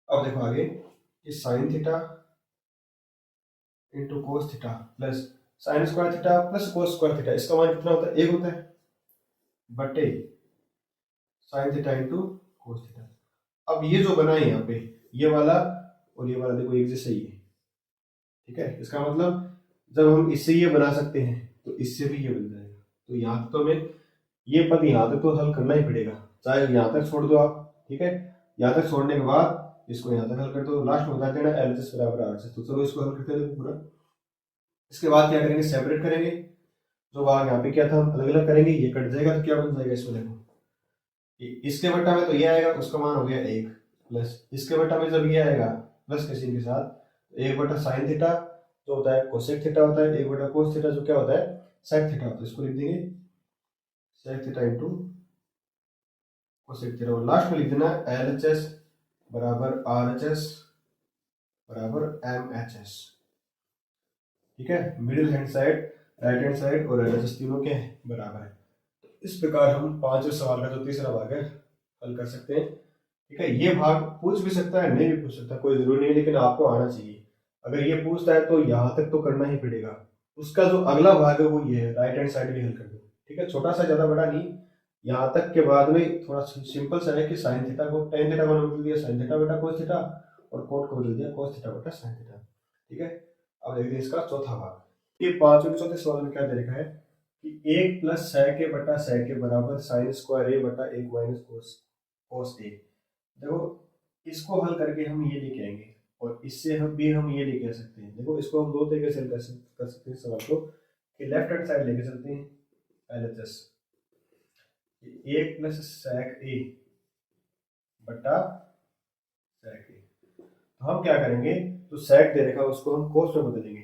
अब देखो आगे, कि sign theta into cos theta plus sine square theta plus cos square theta, इसका मान कितना होता है, एक होता है, बटे sign theta into cos theta. अब ये जो बना है यहाँ पे, ये वाला और ये वाला देखो एक जैसा ही है। ठीक है। इसका मतलब जब हम इससे ये बना सकते हैं तो इससे भी ये बन जाएगा। तो यहाँ तक तो हमें ये पद यहाँ तक तो हल करना ही पड़ेगा, चाहे यहाँ तक छोड़ दो आप। ठीक है। यहाँ तक छोड़ने के बाद इसको यहाँ तक हल कर दो, लास्ट में बता देना LHS बराबर RHS। तो चलो इसको हल करते हैं पूरा। इसके बाद क्या करेंगे, सेपरेट करेंगे। जो भाग यहाँ पे क्या था हम अलग अलग करेंगे, ये कट जाएगा तो क्या बन जाएगा, इसमें देखो इसके बट्टा में तो ये आएगा, उसका मान हो गया एक, प्लस इसके बट्टा में जब ये आएगा प्लस के चिन्ह के साथ, एक बटा साइन थीटा जो होता है कोसेक थीटा होता है, एक बटा कोस थीटा जो क्या होता है सेक थीटा होता है। इसको लिख देंगे sec theta into cosec theta, और लास्ट में लिख देना LHS बराबर RHS बराबर MHS। ठीक है। Middle hand side, right hand side और LHS तीनों के बराबर है। इस प्रकार हम पांचवें सवाल का जो तीसरा भाग है हल कर सकते हैं। ठीक है। ये भाग पूछ भी सकता है, नहीं भी पूछ सकता, कोई जरूरी नहीं, लेकिन आपको आना चाहिए। अगर ये पूछता है तो यहाँ तक तो करना ही पड़ेगा। उसका जो अगला भाग है वो ये है, राइट हैंड साइड भी हल कर दो। ठीक है। छोटा सा, ज्यादा बड़ा नहीं। यहाँ तक के बाद में थोड़ा सिंपल सा है कि साइन थीटा को टेन थीटा को बदल दिया साइन थीटा बटा कोस थीटा, और कोट को बदल दिया कोस थीटा बटा साइन थीटा। ठीक है। अब देखते हैं इसका चौथा भाग। ये पांचवें चौथे सवाल में क्या दे रखा है कि एक प्लस sec a बटा sec a बराबर साइन स्क्वायर a बटा एक माइनस कोस a। देखो इसको हल करके हम ये लेके आएंगे, और इससे हम ये लेके आ सकते हैं। देखो इसको हम दो तरीके से हल कर सकते हैं सवाल को, कि लेफ्ट हैंड साइड लेके चलते हैं LHS, एक प्लस sec a बटा sec a। तो हम क्या करेंगे, तो sec दे रखा है उसको हम कोस में बदलेंगे,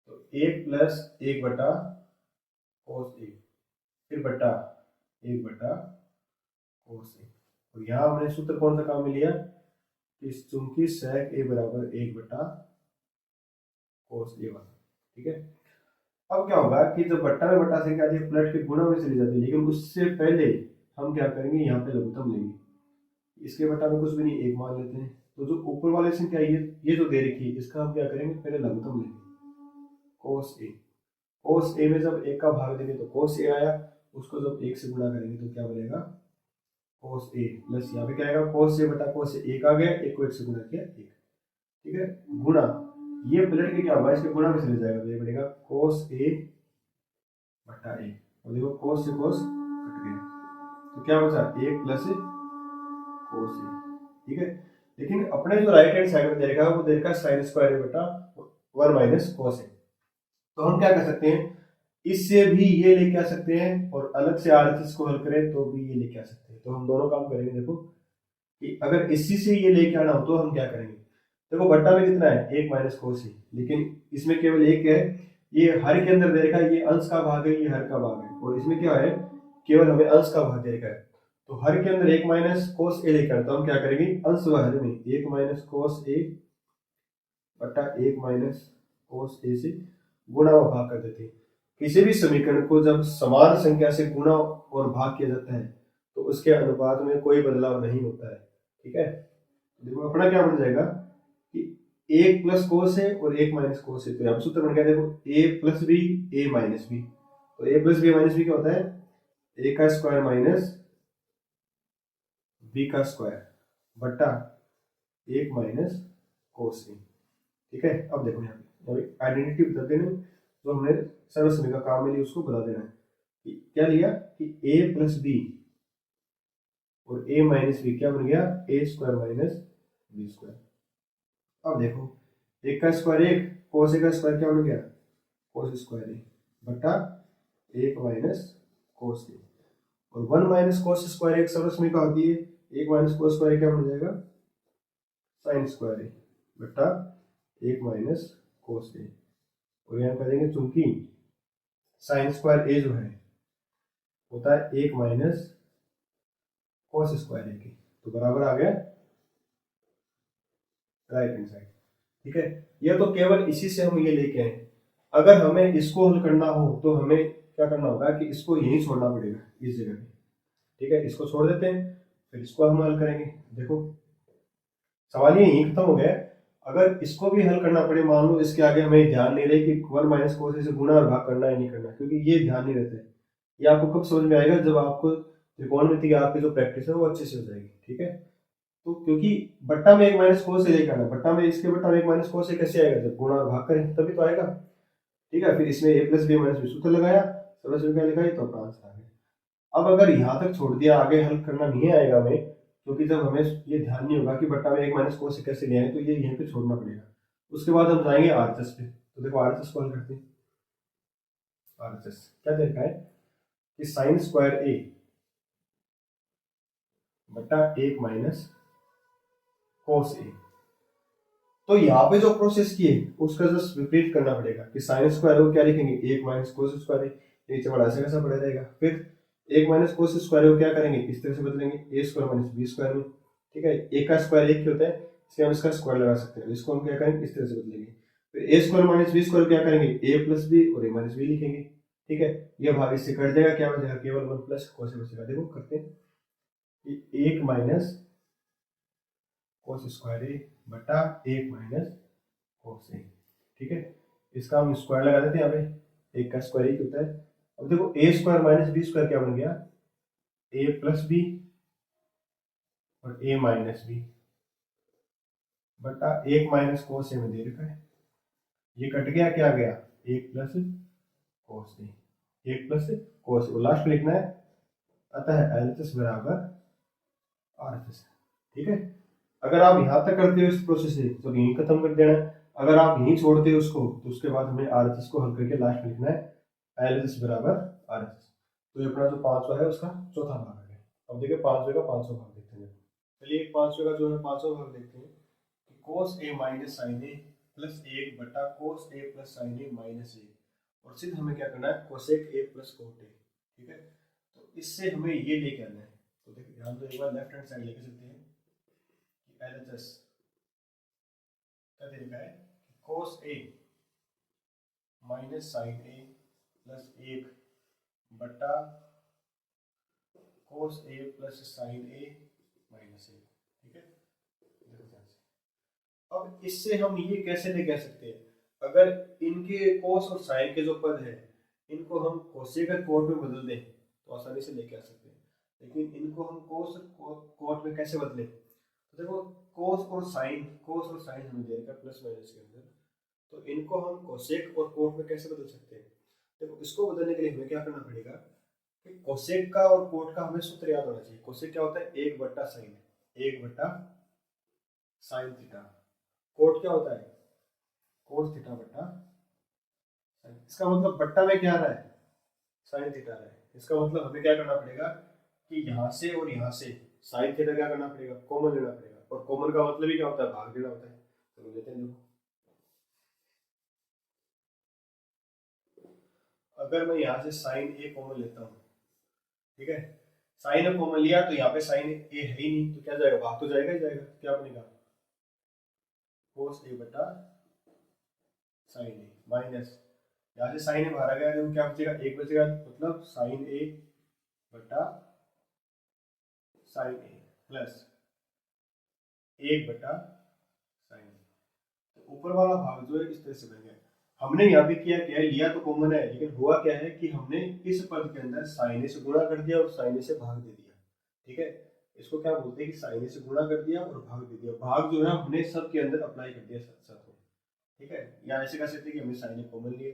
तो एक प्लस एक बटा कोस ए, फिर बटा एक बटा कोस ए। और यहाँ हमने सूत्र कौन सा काम में लिया, इस चूंकि sec a बराबर एक बटा कोस ए वाला। ठीक है। अब क्या होगा कि जब बट्टा में बट्टा से क्या आती है, पलट के गुणा में चली जाती है, लेकिन उससे पहले हम क्या करेंगे, यहाँ पे लघुत्तम लेंगे। इसके बट्टा में कुछ भी नहीं, एक मान लेते हैं। तो जो ऊपर वाले से क्या ये जो दे रखी है, इसका हम क्या करेंगे, पहले लघुत्तम लेंगे, कोस ए। कोस ए में जब एक का भाग देंगे तो कोस ए आया, उसको जब एक से गुणा करेंगे तो क्या बनेगा, कोस ए, प्लस यहाँ पे क्या आएगा, कोस ए बटा कोस ए, एक आ गया, एक को एक से गुणा किया एक। ठीक है। गुणा, ये पलट के क्या होगा, इसके गुणा में चले जाएगा, तो ये बनेगा कोस ए बटा ए, और देखो कोस से कोस कट गया, तो क्या बचा, एक प्लस कोस ए। ठीक है। लेकिन अपने जो राइट हैंड साइड में दे रखा है वो दे रखा है साइन स्क्वायर ए बटा वन माइनस कोस ए। तो हम क्या कर सकते हैं, इससे भी ये लेके आ सकते हैं, और अलग से RHS को हल करें तो भी ये लेके आ सकते हैं। तो हम दोनों काम करेंगे। देखो कि अगर इसी से ये लेके आना हो तो हम क्या करेंगे, देखो बट्टा में कितना है, एक माइनस कोस है, लेकिन इसमें केवल एक है, ये हर के अंदर दे रखा है, ये अंश का भाग है, ये हर का भाग है, और इसमें क्या है, केवल हमें अंश का भाग दे रखा है। तो हर के अंदर एक माइनस कोस ए लेकर, तो हम क्या करेंगे, अंश व हर में एक माइनस कोस ए बटा एक माइनस कोस ए से गुणा व भाग कर देते हैं। किसी भी समीकरण को जब समान संख्या से गुणा और भाग किया जाता है तो उसके अनुपात में कोई बदलाव नहीं होता है। ठीक है। देखो अपना क्या बन जाएगा कि एक प्लस कोस है और एक माइनस कोस है, तो यहाँ सूत्र बन गया, देखो ए plus B A minus B. तो A plus B minus B क्या होता है, ए का स्क्वायर माइनस बी का स्क्वायर बटा एक माइनस कोस ए। ठीक है। अब देखो यहाँ पे आइडेंटिटी बता देना, जो हमने सर्व समय का काम में लिया उसको बता देना है कि क्या लिया, कि a प्लस बी और a माइनस बी क्या बन गया, a square minus B square. अब देखो एक का स्क्वायर एक, कोस ए का स्क्वायर क्या बन गया, कोस स्क्वायर ए बटा 1 माइनस कोस ए, और 1 माइनस कोस स्क्वायर एक सरल समीकरण होती है, 1 माइनस कोस स्क्वायर क्या बन जाएगा, साइन स्क्वायर ए बटा 1 माइनस कोस ए, और यहाँ कर देंगे चूंकि साइन स्क्वायर ए जो है होता है 1 माइनस कोस स्क्वायर ए की, तो बराबर आ गया राइट हैंड साइड। ठीक है, यह तो केवल इसी से हम ये लेके आए। अगर हमें इसको हल करना हो तो हमें क्या करना होगा कि इसको यहीं छोड़ना पड़ेगा इस जगह पे। ठीक है, इसको छोड़ देते हैं, फिर इसको हम हल करेंगे। देखो सवाल ये यहीं खत्म हो गया। अगर इसको भी हल करना पड़े, मान लो इसके आगे हमें ध्यान नहीं रहे कि 1 माइनस कोस से गुणा और भाग करना है नहीं करना, क्योंकि ये ध्यान नहीं रहता है। ये आपको कब समझ में आएगा, जब आपको त्रिकोणमिति की आपकी जो प्रैक्टिस है वो अच्छे से हो जाएगी। ठीक है, तो क्योंकि बट्टा में 1 माइनस कोस से लेकर आना, बट्टा में इसके बट्टा में 1 माइनस कोस से कैसे आएगा, जब गुणा और भाग करें तभी तो आएगा। ठीक है, फिर इसमें a plus B minus B सूत्र लगाया, सरल समीकरण लिखाई, तो अपना आंसर आ गया। अब अगर यहाँ तक छोड़ दिया, आगे हल करना नहीं आएगा हमें, क्योंकि जब हमें ये ध्यान नहीं होगा कि बट्टा में 1 माइनस कोस से कैसे ले आए, तो ये यहीं पे छोड़ना पड़ेगा। उसके बाद हम जाएंगे आरएचएस पे। तो देखो आरएचएस को हल करते हैं। आरएचएस क्या देखा है कि साइन स्क्वायर ए बटा 1 माइनस कोस ए, तो यहाँ पे जो प्रोसेस की है उसका जस्ट विपरीत करना पड़ेगा कि साइन स्क्वायर को क्या लिखेंगे, 1 माइनस कोस स्क्वायर, नीचे बड़ा ऐसा कैसा पड़ा रहेगा। फिर 1 माइनस कोस स्क्वायर को क्या करेंगे, इस तरह से बदलेंगे, ए स्क्वायर माइनस बी स्क्वायर में। ठीक है, ए का स्क्वायर 1 होता है, इसलिए हम इसका स्क्वायर लगा सकते हैं। इसको हम क्या करेंगे, इस तरह से बदलेंगे। फिर ए स्क्वायर माइनस बी स्क्वायर क्या करेंगे, ए प्लस बी और ए माइनस बी लिखेंगे। ठीक है, ये भाग इससे कट जाएगा, क्या बचेगा, केवल 1 प्लस कोस बचेगा। देखो करते हैं, 1 माइनस कोस स्क्वायर ए बटा 1 माइनस कोस ए। ठीक है, इसका हम स्क्वायर लगा देते हैं यहाँ पे, 1 का स्क्वायर 1 होता है। अब देखो ए स्क्वायर माइनस बी स्क्वायर क्या बन गया, ए प्लस बी और ए माइनस बी बटा 1 माइनस कोस ए में दे रखा है, ये कट गया, क्या गया, 1 प्लस कोस ए, 1 प्लस कोस ए, लास्ट में लिखना है। अतः एलएचएस बराबर आरएचएस। ठीक है, अगर आप यहाँ तक करते हो इस प्रोसेस से तो यहीं खत्म कर देना है। अगर आप यहीं छोड़ते हो उसको, तो उसके बाद हमें आरएचएस को हल करके लास्ट में लिखना है एलएचएस बराबर आरएचएस। तो ये अपना जो 5वां है उसका चौथा भाग आ गया। अब देखिए 5वें का 5वां भाग देखते हैं। चलिए 5वें का जो है 5वां भाग देखते हैं कि कोस ए माइनस साइन ए प्लस 1 बटा कोस A plus sign A minus 1, और सिर्फ हमें क्या करना है, cosec A plus cot A. ठीक है, तो इससे हमें ये लेके आना है। तो देखिए ध्यान दो, एक बार लेफ्ट हैंड साइड लेके चलते हैं कि एलएचएस क्या दे रखा है, कोस ए माइनस साइन ए प्लस 1 बटा कोस A plus sign A minus 1। ठीक है, देखो ध्यान से। अब इससे हम ये कैसे लेके आ सकते हैं, अगर इनके कोस और साइन के जो पद है इनको हम कोसेक कोट में बदल दें तो आसानी से लेके आ सकते हैं, लेकिन इनको हम कोस कोट में कैसे बदलें। तो देखो कोस और साइन हमें दे रखा प्लस माइनस के अंदर, तो इनको हम कोसेक और कोट में कैसे बदल सकते हैं। देखो इसको बदलने के लिए हमें क्या करना पड़ेगा कि कोसेक का और कोट का हमें सूत्र याद होना चाहिए। कोसेक क्या होता है, 1 बट्टा साइन, 1 बट्टा साइन थीटा। कोट क्या होता है, कोस थीटा बट्टा साइन। इसका मतलब बट्टा में क्या आ रहा है, साइन थीटा रहा है। इसका मतलब हमें क्या करना पड़ेगा कि यहाँ से और यहाँ से साइन थीटा क्या करना पड़ेगा, कॉमन लेना पड़ेगा, और कॉमन का मतलब ही क्या होता है, भाग देना होता है। तो लेते हैं, देखो अगर मैं यहाँ से साइन ए कॉमन लेता हूँ, ठीक है, साइन ए कॉमन लिया तो यहाँ पे साइन ए है ही नहीं, तो क्या जाएगा, भाग तो जाएगा ही जाएगा। क्या बनेगा, कोस ए बटा साइन ए माइनस, यहाँ से साइन ए बाहर आ गया, तो क्या बचेगा, 1 बचेगा, मतलब साइन ए बटा साइन ए प्लस 1 बटा साइन ए। तो ऊपर वाला भाग जो है इस तरह से बन गया। हमने यहाँ पे किया क्या है, लिया तो कॉमन है, लेकिन हुआ क्या है कि हमने इस पद के अंदर साइन ए से गुणा कर दिया और साइन ए से भाग दे दिया। ठीक है, इसको क्या बोलते हैं कि साइन ए से गुणा कर दिया और भाग दे दिया। भाग जो है हमने सब के अंदर अप्लाई कर दिया साथ साथ में। ठीक है, या ऐसे कह सकते हैं कि हमने साइन ए कॉमन लिए,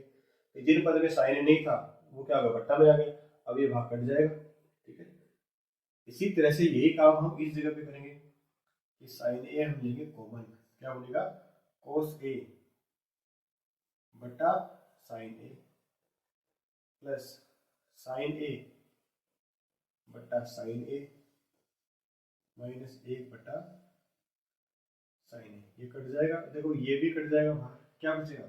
जिन पद में साइन ए नहीं था वो क्या होगा, बट्टा में आ गया, अब ये भाग कट जाएगा। ठीक है, इसी तरह से यही काम हम इस जगह पे करेंगे कि साइन ए हम लेंगे कॉमन, क्या बनेगा, कोस ए बटा साइन ए प्लस साइन ए बटा साइन ए माइनस 1 बटा साइन ए। ये कट जाएगा, देखो ये भी कट जाएगा बाहर, क्या बचेगा?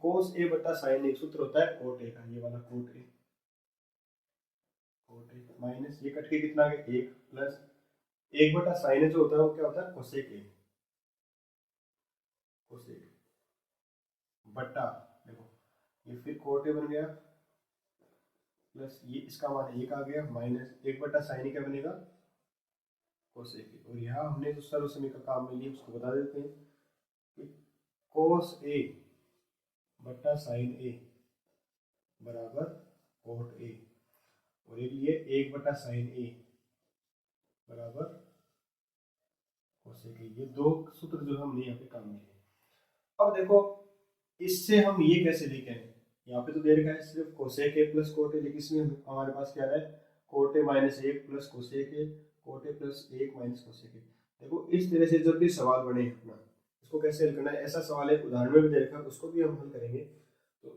कोस ए बटा साइन ए सूत्र होता है कोट ए का, ये वाला कोट ए माइनस ये कट के कितना आ गया 1 प्लस 1 बटा साइन ए जो होता है वो क्या होता है कोसेक ए बटा, देखो ये फिर कोट ए बन गया प्लस ये इसका मान 1 आ गया माइनस 1 बटा साइन ए क्या बनेगा कोसेक ए। और यहाँ हमने जो सर्व समय का काम में लिया उसको बता देते हैं कि कोस ए बटा साइन ए बराबर कोट ए, और एक लिए 1 बटा साइन ए बराबर कोसेक ए। ये दो सूत्र जो हमने यहाँ पे काम में लिए। अब देखो इससे हम ये कैसे लेके आए, यहाँ पे तो दे रखा है सिर्फ कोसेक ए प्लस कोट ए, लेकिन इसमें हमारे पास क्या है coat A minus 1 plus cosec A, cot A plus 1 minus cosec ए। देखो इस तरह से जब भी सवाल बने अपना इसको कैसे हल करना है, ऐसा सवाल एक उदाहरण में भी दे रखा है उसको भी हम हल करेंगे। तो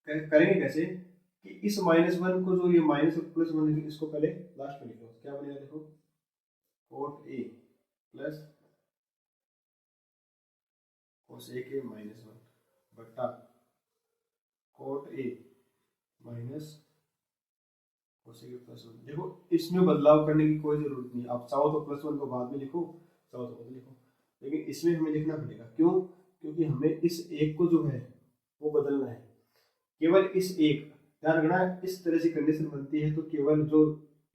करेंगे कैसे कि इस -1 को जो ये माइनस प्लस 1 लिखे इसको पहले लास्ट में लिखो, क्या बनेगा देखो cot A plus cosec A minus 1 बटा coat A minus cosec A plus 1। देखो इसमें बदलाव करने की कोई जरूरत नहीं, आप चाहो तो +1 को बाद में लिखो, चाहो तो लिखो, लेकिन इसमें हमें लिखना पड़ेगा। क्यों? क्योंकि हमें इस एक को जो है वो बदलना है, केवल इस एक, ध्यान रखना इस तरह से कंडीशन बनती है तो केवल जो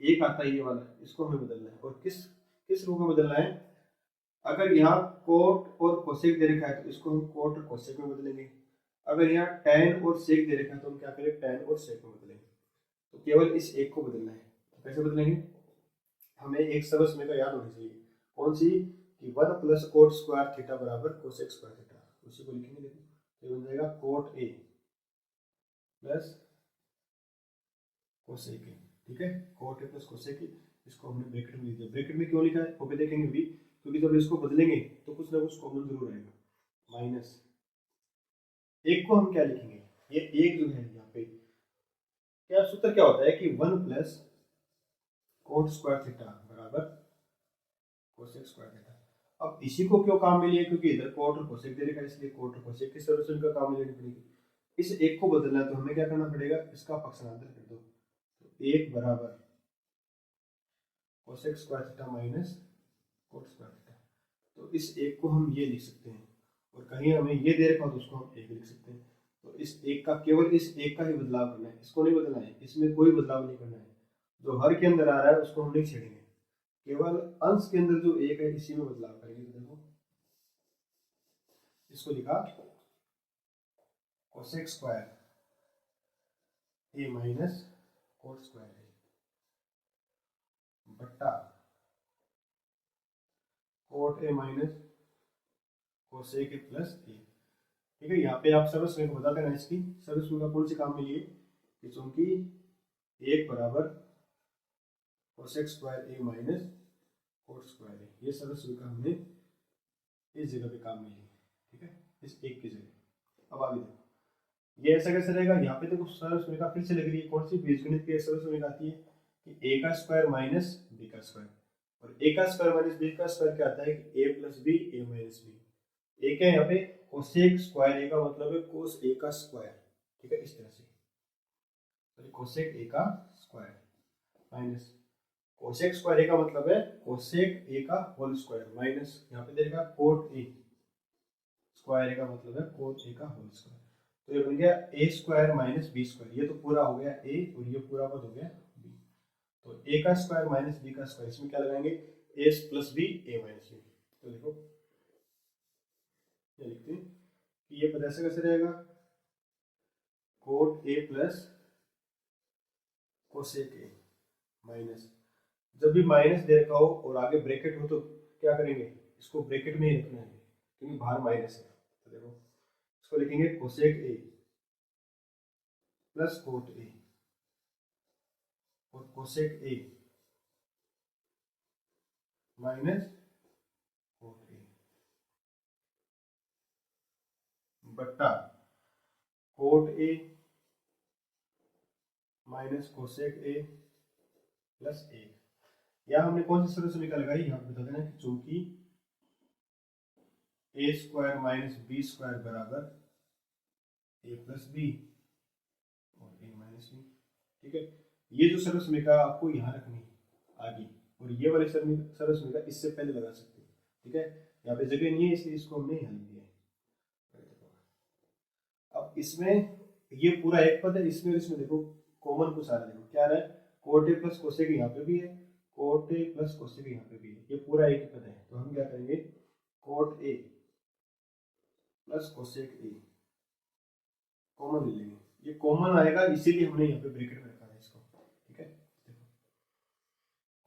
एक आता है ये वाला इसको हमें बदलना है। और किस किस रूप में बदलना है, अगर यहाँ कोट और कोसेक दे रखा है तो इसको हम कोट और कोसेक में बदलेंगे, अगर यहाँ टैन और सेक दे रखा है तो हम क्या करें टैन और सेक में बदलेंगे। तो केवल इस एक को बदलना है, तो कैसे बदलेंगे, हमें एक सरल समय का याद होनी चाहिए, कौन सी कि 1 प्लस कोट स्क्वायर थीटा बराबर कोसेक स्क्वायर थीटा, उसी को लिखेंगे। देखो ये बन जाएगा cot A plus cosec A, ठीक है, कोट ए प्लस कोसेक ए, इसको हमने ब्रैकेट में लिख दिया। ब्रैकेट में क्यों लिखा है वो भी देखेंगे भी, क्योंकि जब इसको बदलेंगे तो कुछ ना कुछ कॉमन जरूर आएगा। माइनस एक को हम क्या लिखेंगे, ये एक जो है यहाँ पे क्या सूत्र क्या होता है कि 1 प्लस कोट स्क्वायर थीटा बराबर कोसेक स्क्वायर थीटा। अब इसी को क्यों काम में लिया, क्योंकि इधर कोट और कोसेक दे रखा है इसलिए कोट और कोसेक की सॉल्यूशन का काम लेनी पड़ेगी। इस एक को बदलना है तो हमें क्या करना पड़ेगा, इसका पक्षांतर कर दो, तो 1 बराबर cosec square theta minus cot square theta. तो इस एक को हम ये लिख सकते हैं, और कहीं हमें ये दे रखा हो तो उसको हम एक लिख सकते हैं। तो इस एक का, केवल इस एक का ही बदलाव करना है, इसको नहीं बदलना है, इसमें कोई बदलाव नहीं करना है। जो हर के अंदर आ रहा है उसको हम नहीं छेड़ेंगे, केवल अंश के अंदर जो एक है इसी में बदलाव करेंगे। तो देखो इसको लिखा cosec square A minus cot square A बट्टा cot A minus cosec A plus A. ठीक है, यहाँ पे आप सर्वस में बता देना इसकी सर्वस में कौन से काम में लिए कि चूंकि 1 बराबर cosec square A minus cot square ए, ये सर्वस का हमने इस जगह पे काम में लिए, ठीक है, इस एक की जगह। अब आगे देखो ये ऐसा कैसे रहेगा, यहाँ पे देखो सर्वस का फिर से लग रही है, कौन सी बीजगणित के सर्वस आती है कि a का स्क्वायर माइनस b का स्क्वायर, और a का स्क्वायर माइनस b का स्क्वायर क्या आता है कि a plus B A minus B. एक है यहाँ पे कोसेक स्क्वायर a का मतलब है कोस a का स्क्वायर, ठीक है, इस तरह से कोसेक a का square minus cosec square a का मतलब है कोसेक a का होल स्क्वायर माइनस यहाँ पे देगा कोट a स्क्वायर a का मतलब है कोट a का होल स्क्वायर। तो ये बन गया a square minus B square, ये तो पूरा हो गया a और ये पूरा पद हो गया b। तो a का स्क्वायर माइनस b का स्क्वायर, इसमें क्या लगाएंगे a plus b a minus b। तो देखो ये लिखते हैं कि ये पद ऐसे कैसे रहेगा cot a plus cosec a minus, जब भी माइनस दे रखा हो और आगे ब्रैकेट हो तो क्या करेंगे इसको ब्रैकेट में ही रखना है क्योंकि बाहर माइनस है। तो देखो इसको लिखेंगे cosec a plus cot a और cosec a minus cot a बट्टा cot A minus cosec A plus A. यहाँ हमने कौन सी सरल समीकरण लगाई, यहाँ पे बता देना कि चूंकि ए स्क्वायर माइनस बी स्क्वायर बराबर ए प्लस बी और ए माइनस बी। ठीक है, ये जो सरल समीकरण आपको यहाँ रखनी है आगे, और ये वाली सरल समीकरण इससे पहले लगा सकते हैं। ठीक है, यहाँ पे जगह नहीं है इसलिए इसको हमने यहाँ लिख दिया है। अब इसमें ये पूरा एक पद है, इसमें इसमें देखो कॉमन कुछ आ रहा है, देखो क्या आ रहा है, कोट ए प्लस कोसेक यहाँ पे भी है, कोट ए प्लस कोसेक यहाँ पे भी है, ये पूरा एक ही पद है। तो हम क्या करेंगे, cot A plus cosec A common ले लेंगे, ये कॉमन आएगा इसीलिए हमने यहाँ पे ब्रैकेट में रखा है इसको। ठीक है, देखो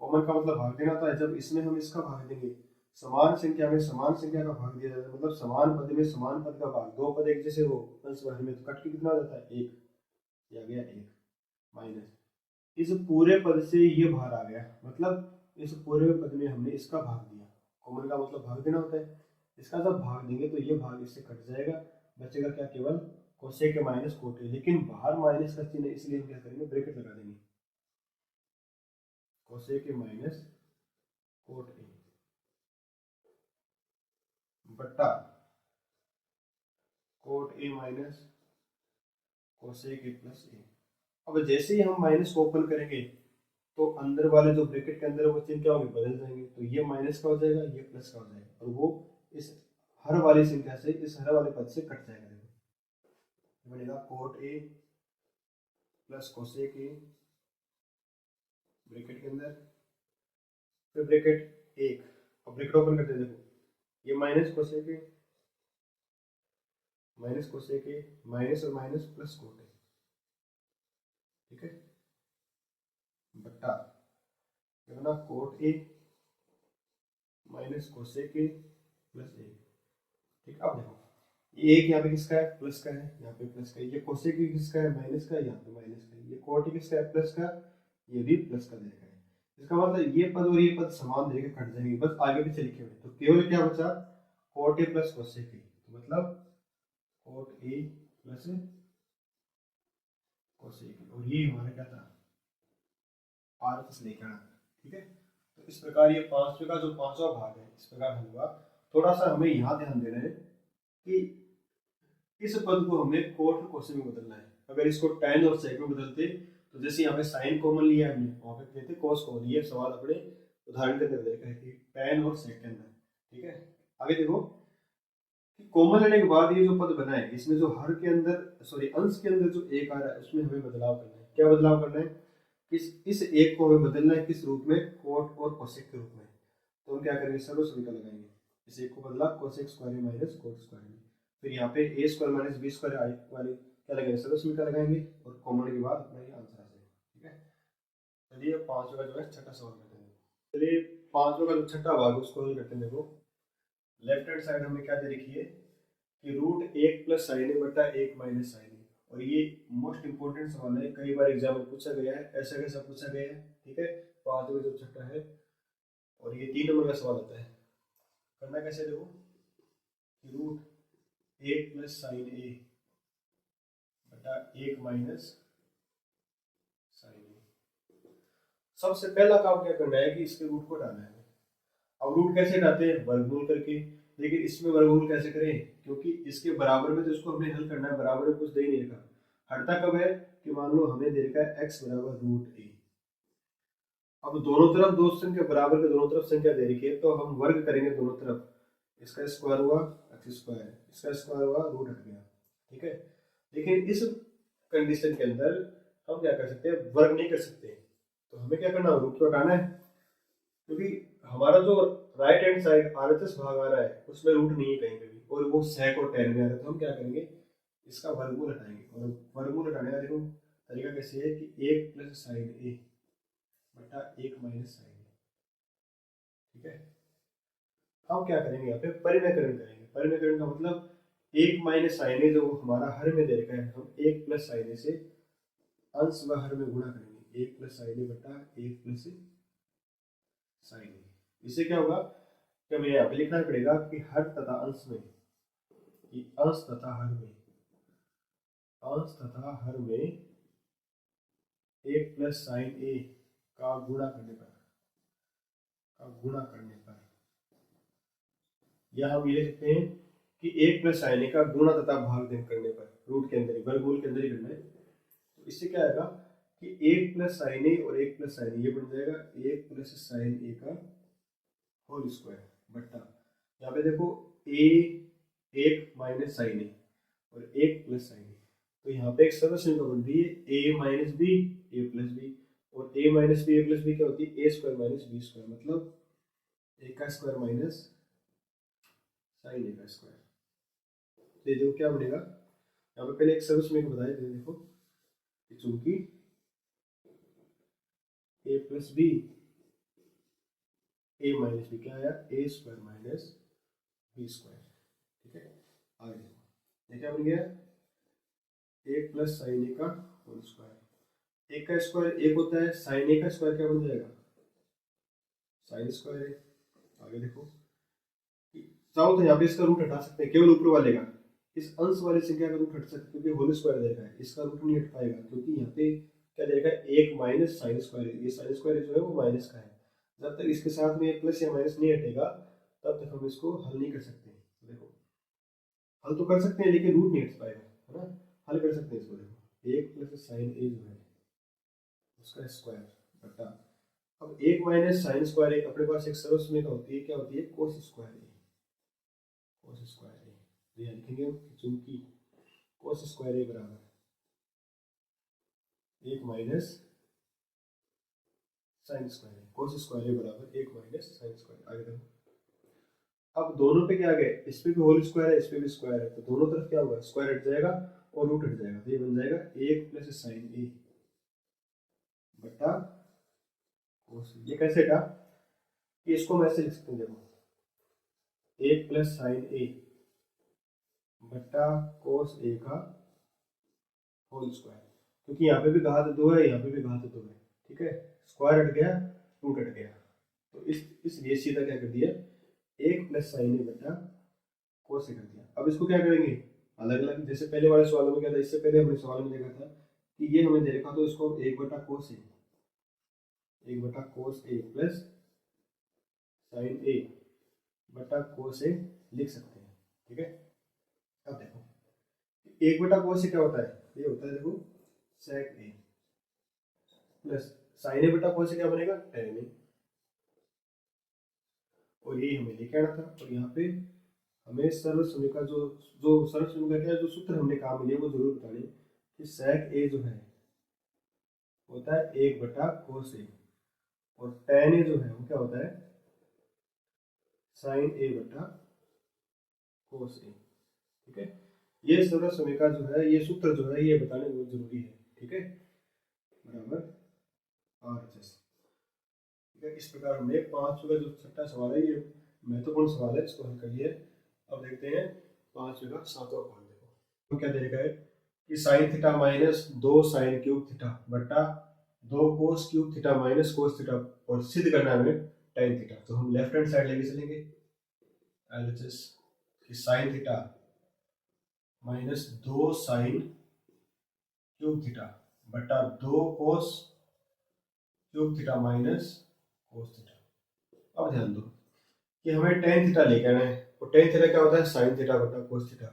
कॉमन का मतलब भाग देना होता है, जब इसमें हम इसका भाग देंगे, समान संख्या में समान संख्या का भाग दिया जाता है, मतलब समान पद में समान पद का भाग, दो पद एक जैसे हो अंश भाग में, तो कट के कितना जाता है, एक, ये आ गया एक, माइनस इस पूरे पद से ये बाहर आ गया, मतलब इस पूरे पद में हमने इसका भाग दिया। कॉमन का मतलब भाग देना होता है, इसका जब भाग देंगे तो ये भाग इससे कट जाएगा, बचेगा क्या, केवल कोसेक माइनस कोट ए, लेकिन बाहर माइनस का चिन्ह है इसलिए हम क्या करेंगे, ब्रैकेट लगा देंगे, कोसेक माइनस कोट ए बट्टा cot A minus cosec A plus A. अब जैसे ही हम माइनस को ओपन करेंगे तो अंदर वाले जो ब्रैकेट के अंदर वो चिन्ह क्या होंगे, बदल जाएंगे, तो ये माइनस का हो जाएगा, ये प्लस का हो जाएगा, और वो इस हर वाली संख्या से, इस हर वाले पद से कट जाएगा। देखो बनेगा cot A plus cosec A bracket के अंदर, फिर ब्रैकेट एक, अब ब्रैकेट ओपन करते हैं, देखो ये minus cosec A minus cosec A, minus और माइनस प्लस कोट ए। ठीक है, बट्टा ना cot A minus cosec A plus A. ठीक, अब देखो ये एक यहाँ पे किसका है, प्लस का है, यहाँ पे प्लस का है, ये कोसेक ए किसका है, माइनस का, यहाँ पे माइनस का है, ये कोट ए किसका है, प्लस का, ये भी प्लस का दे रखा है। इसका मतलब ये पद और ये पद समान देके कट जाएंगे, बस आगे पीछे लिखे हुए, तो केवल क्या बचा, कोट ए प्लस कोसेक ए, तो मतलब कोट ए प्लस कोसेक ए, और ये हमारा क्या था, आर प्लस लेकर आना। ठीक है, तो इस प्रकार ये पांचवे का जो पांचवा भाग है इस प्रकार हल हुआ। थोड़ा सा हमें यहाँ ध्यान देना है कि इस पद को हमें कोट और कोसेक में बदलना है। अगर इसको tan और sec में बदलते तो जैसे यहाँ पे साइन कॉमन लिया हमने, वहाँ पे कहते कोस कॉमन, ये सवाल अपने उदाहरण के अंदर देखा है कि tan और sec के अंदर। ठीक है, आगे देखो कि कॉमन लेने के बाद ये जो पद बना है इसमें जो हर के अंदर, सॉरी अंश के अंदर जो एक आ रहा है उसमें हमें बदलाव करना है। क्या बदलाव करना है, इस एक को हमें बदलना है किस रूप में, कोट और कोसेक के रूप में। तो हम क्या करेंगे, सर्व समीकरण लगाएंगे, इस एक को बदला cosec square minus cot square में, फिर यहाँ पे ए स्क्वायर माइनस बी स्क्वायर वाले क्या लगाएंगे, सर्व समीकरण लगाएंगे, और कॉमन के बाद अपना ये आंसर आ जाएगा। ठीक है, चलिए पांचवा का जो है छठा सवाल करते हैं। चलिए पांचवा का जो छठा भाग उसको हल करते हैं। देखो लेफ्ट हैंड साइड हमें क्या दे रखी है कि रूट एक प्लस साइन ए बटा एक माइनस साइन ए, और ये मोस्ट इंपोर्टेंट सवाल है, कई बार एग्जाम में पूछा गया है, ऐसा कैसा पूछा गया है। ठीक है, पांचवा जो छठा है, और ये 3 नंबर का सवाल आता है। करना कैसे, देखो कि रूट एक प्लस साइन ए बटा एक माइनस साइन ए। सबसे पहला काम क्या करना है कि इसके रूट को हटाना है। अब रूट कैसे हटाते हैं, वर्गमूल करके, लेकिन इसमें वर्गमूल कैसे करें, क्योंकि इसके बराबर में तो इसको हमने हल करना है, बराबर में कुछ दे ही नहीं रखा। हटता कब है कि मान लो हमें दे रखा है x बराबर रूट ए, अब दोनों तरफ दो संख्या बराबर के दोनों तरफ संख्या दे रखी है, तो हम वर्ग करेंगे दोनों तरफ, इसका स्क्वायर हुआ x स्क्वायर, इसका स्क्वायर हुआ, रूट हट गया। ठीक है, लेकिन इस कंडीशन के अंदर हम क्या कर सकते हैं, वर्ग नहीं कर सकते, तो हमें क्या करना है, रूट को हटाना है, क्योंकि हमारा जो राइट हैंड साइड आरएचएस भाग आ रहा है उसमें रूट नहीं है कहीं पे भी, और वो sec और tan में आ रहा है, तो हम क्या करेंगे, इसका वर्गमूल हटाएंगे। और वर्गमूल हटाने का देखो तरीका कैसे है कि एक प्लस साइन ए बटा एक माइनस साइन ए। ठीक है, हम क्या करेंगे, यहाँ पे परिणयकरण करेंगे। परिणयकरण का मतलब एक माइनस साइन ए जो हमारा हर में दे रखा है, हम एक प्लस साइन ए से अंश व हर में गुणा करेंगे, एक प्लस साइन ए बटा एक प्लस साइन ए। इससे क्या होगा कि हमें यहाँ पे लिखना पड़ेगा कि हर तथा अंश में, अंश तथा हर में, अंश तथा हर में 1 प्लस साइन ए का गुणा करने पर या हम ये लिख सकते हैं कि 1 प्लस साइन ए का गुणा तथा भाग करने पर, रूट के अंदर ही, वर्गमूल के अंदर ही करना है। तो इससे क्या आएगा कि 1 प्लस साइन ए और 1 प्लस साइन ए, ये बन जाएगा 1 प्लस साइन ए का होल स्क्वायर बट्टा, यहाँ पे देखो ए 1 माइनस साइन ए और 1 प्लस साइन ए, तो यहाँ पे एक सरल समीकरण बन रही है A minus B A plus B, और ए माइनस बी ए प्लस बी क्या होती है, ए स्क्वायर माइनस बी स्क्वायर, मतलब ए का स्क्वायर माइनस साइन ए का स्क्वायर। तो देखो क्या बनेगा, यहाँ पे पहले एक सरल समीकरण बताया थे, देखो कि चूंकि A plus B A minus B क्या आया, ए स्क्वायर माइनस बी स्क्वायर, ठीक है। आगे देखो ये क्या बन गया, 1 प्लस साइन ए का होल स्क्वायर, एक का स्क्वायर 1 होता है, साइन ए का स्क्वायर क्या बन जाएगा, साइन स्क्वायर है। आगे देखो चाहो तो यहाँ पे इसका रूट हटा सकते हैं, केवल ऊपर वाले का, इस अंश वाली संख्या का रूट हट सकते हैं क्योंकि होल स्क्वायर देगा है, इसका रूट नहीं हट पाएगा क्योंकि यहाँ पे क्या देगा, 1 माइनस साइन स्क्वायर, ये साइन स्क्वायर जो है वो माइनस का है, जब तक इसके साथ में प्लस या माइनस नहीं हटेगा तब तक हम इसको हल नहीं कर सकते। देखो हल तो कर सकते हैं लेकिन रूट नहीं हट पाएगा, है ना, हल कर सकते हैं इसको। देखो 1 प्लस साइन ए जो है उसका स्क्वायर बटा, अब 1 माइनस साइन स्क्वायर ए, अपने पास एक सरल समीकरण होती है, क्या होती है, कोस स्क्वायर ए, कोस स्क्वायर ए, तो यहाँ लिखेंगे चूंकि कोस स्क्वायर ए बराबर 1 माइनस साइन स्क्वायर ए, कोस स्क्वायर ए बराबर 1 माइनस साइन स्क्वायर। आगे देखो अब दोनों पे क्या आ गए, इस पे भी होल स्क्वायर है, इस पे भी स्क्वायर है, तो दोनों तरफ क्या होगा, स्क्वायर हट जाएगा और रूट हट जाएगा, तो ये बन जाएगा 1 प्लस साइन ए बटा कोस। ये कैसे हटा, कि इसको मैं ऐसे लिख सकते हैं, देखो 1 प्लस साइन ए बटा कोस ए का होल स्क्वायर, क्योंकि यहाँ पे भी घात 2 है, यहाँ पे भी घात 2 है, ठीक है, स्क्वायर हट गया रूट हट गया, तो इसलिए सीधा क्या कर दिया, 1 प्लस साइन ए बटा कोस ए कर दिया। अब इसको क्या करेंगे, अलग अलग, जैसे पहले वाले सवालों में क्या था, इससे पहले हमने सवाल में देखा था कि ये हमें दे रखा, तो इसको 1 बटा कोस ए, 1 बटा कोस ए प्लस साइन ए बटा कोस ए लिख सकते हैं, ठीक है। अब देखो 1 बटा कोस ए क्या होता है, ये होता है देखो सेक ए प्लस साइन ए बटा कोस ए क्या बनेगा, टेन ए, और ये हमें लेके आना था, और यहाँ पे हमें सरल समीकरण जो सरल समीकरण क्या, जो सूत्र हमने काम लिए वो जरूर बताने, कि सेक ए जो है होता है 1 बटा कोस ए, और टेन ए जो है वो क्या होता है साइन ए बटा कोस ए, ठीक है। ये सरल समीकरण जो है, ये सूत्र जो है, ये बताने बहुत जरूरी है, ठीक है, बराबर RHS, ठीक है। इस प्रकार हमने 5वें का जो छठा सवाल है, ये महत्वपूर्ण सवाल है, इसको हल कर लिए। अब देखते हैं 5वें का 7वां पॉइंट, देखो तो क्या दे रखा है कि sine theta minus 2 sine cube theta बटा 2 cos cube theta minus cos theta, और सिद्ध करना है हमें टेन थीटा, तो हम लेफ्ट हैंड साइड लेके चलेंगे, LHS कि sine theta minus 2 sine cube theta बटा 2 cos cube theta minus cos theta. अब ध्यान दो कि हमें टेन थीटा लेके आना है, और टेन थीटा क्या होता है, साइन थीटा बटा कोस थीटा।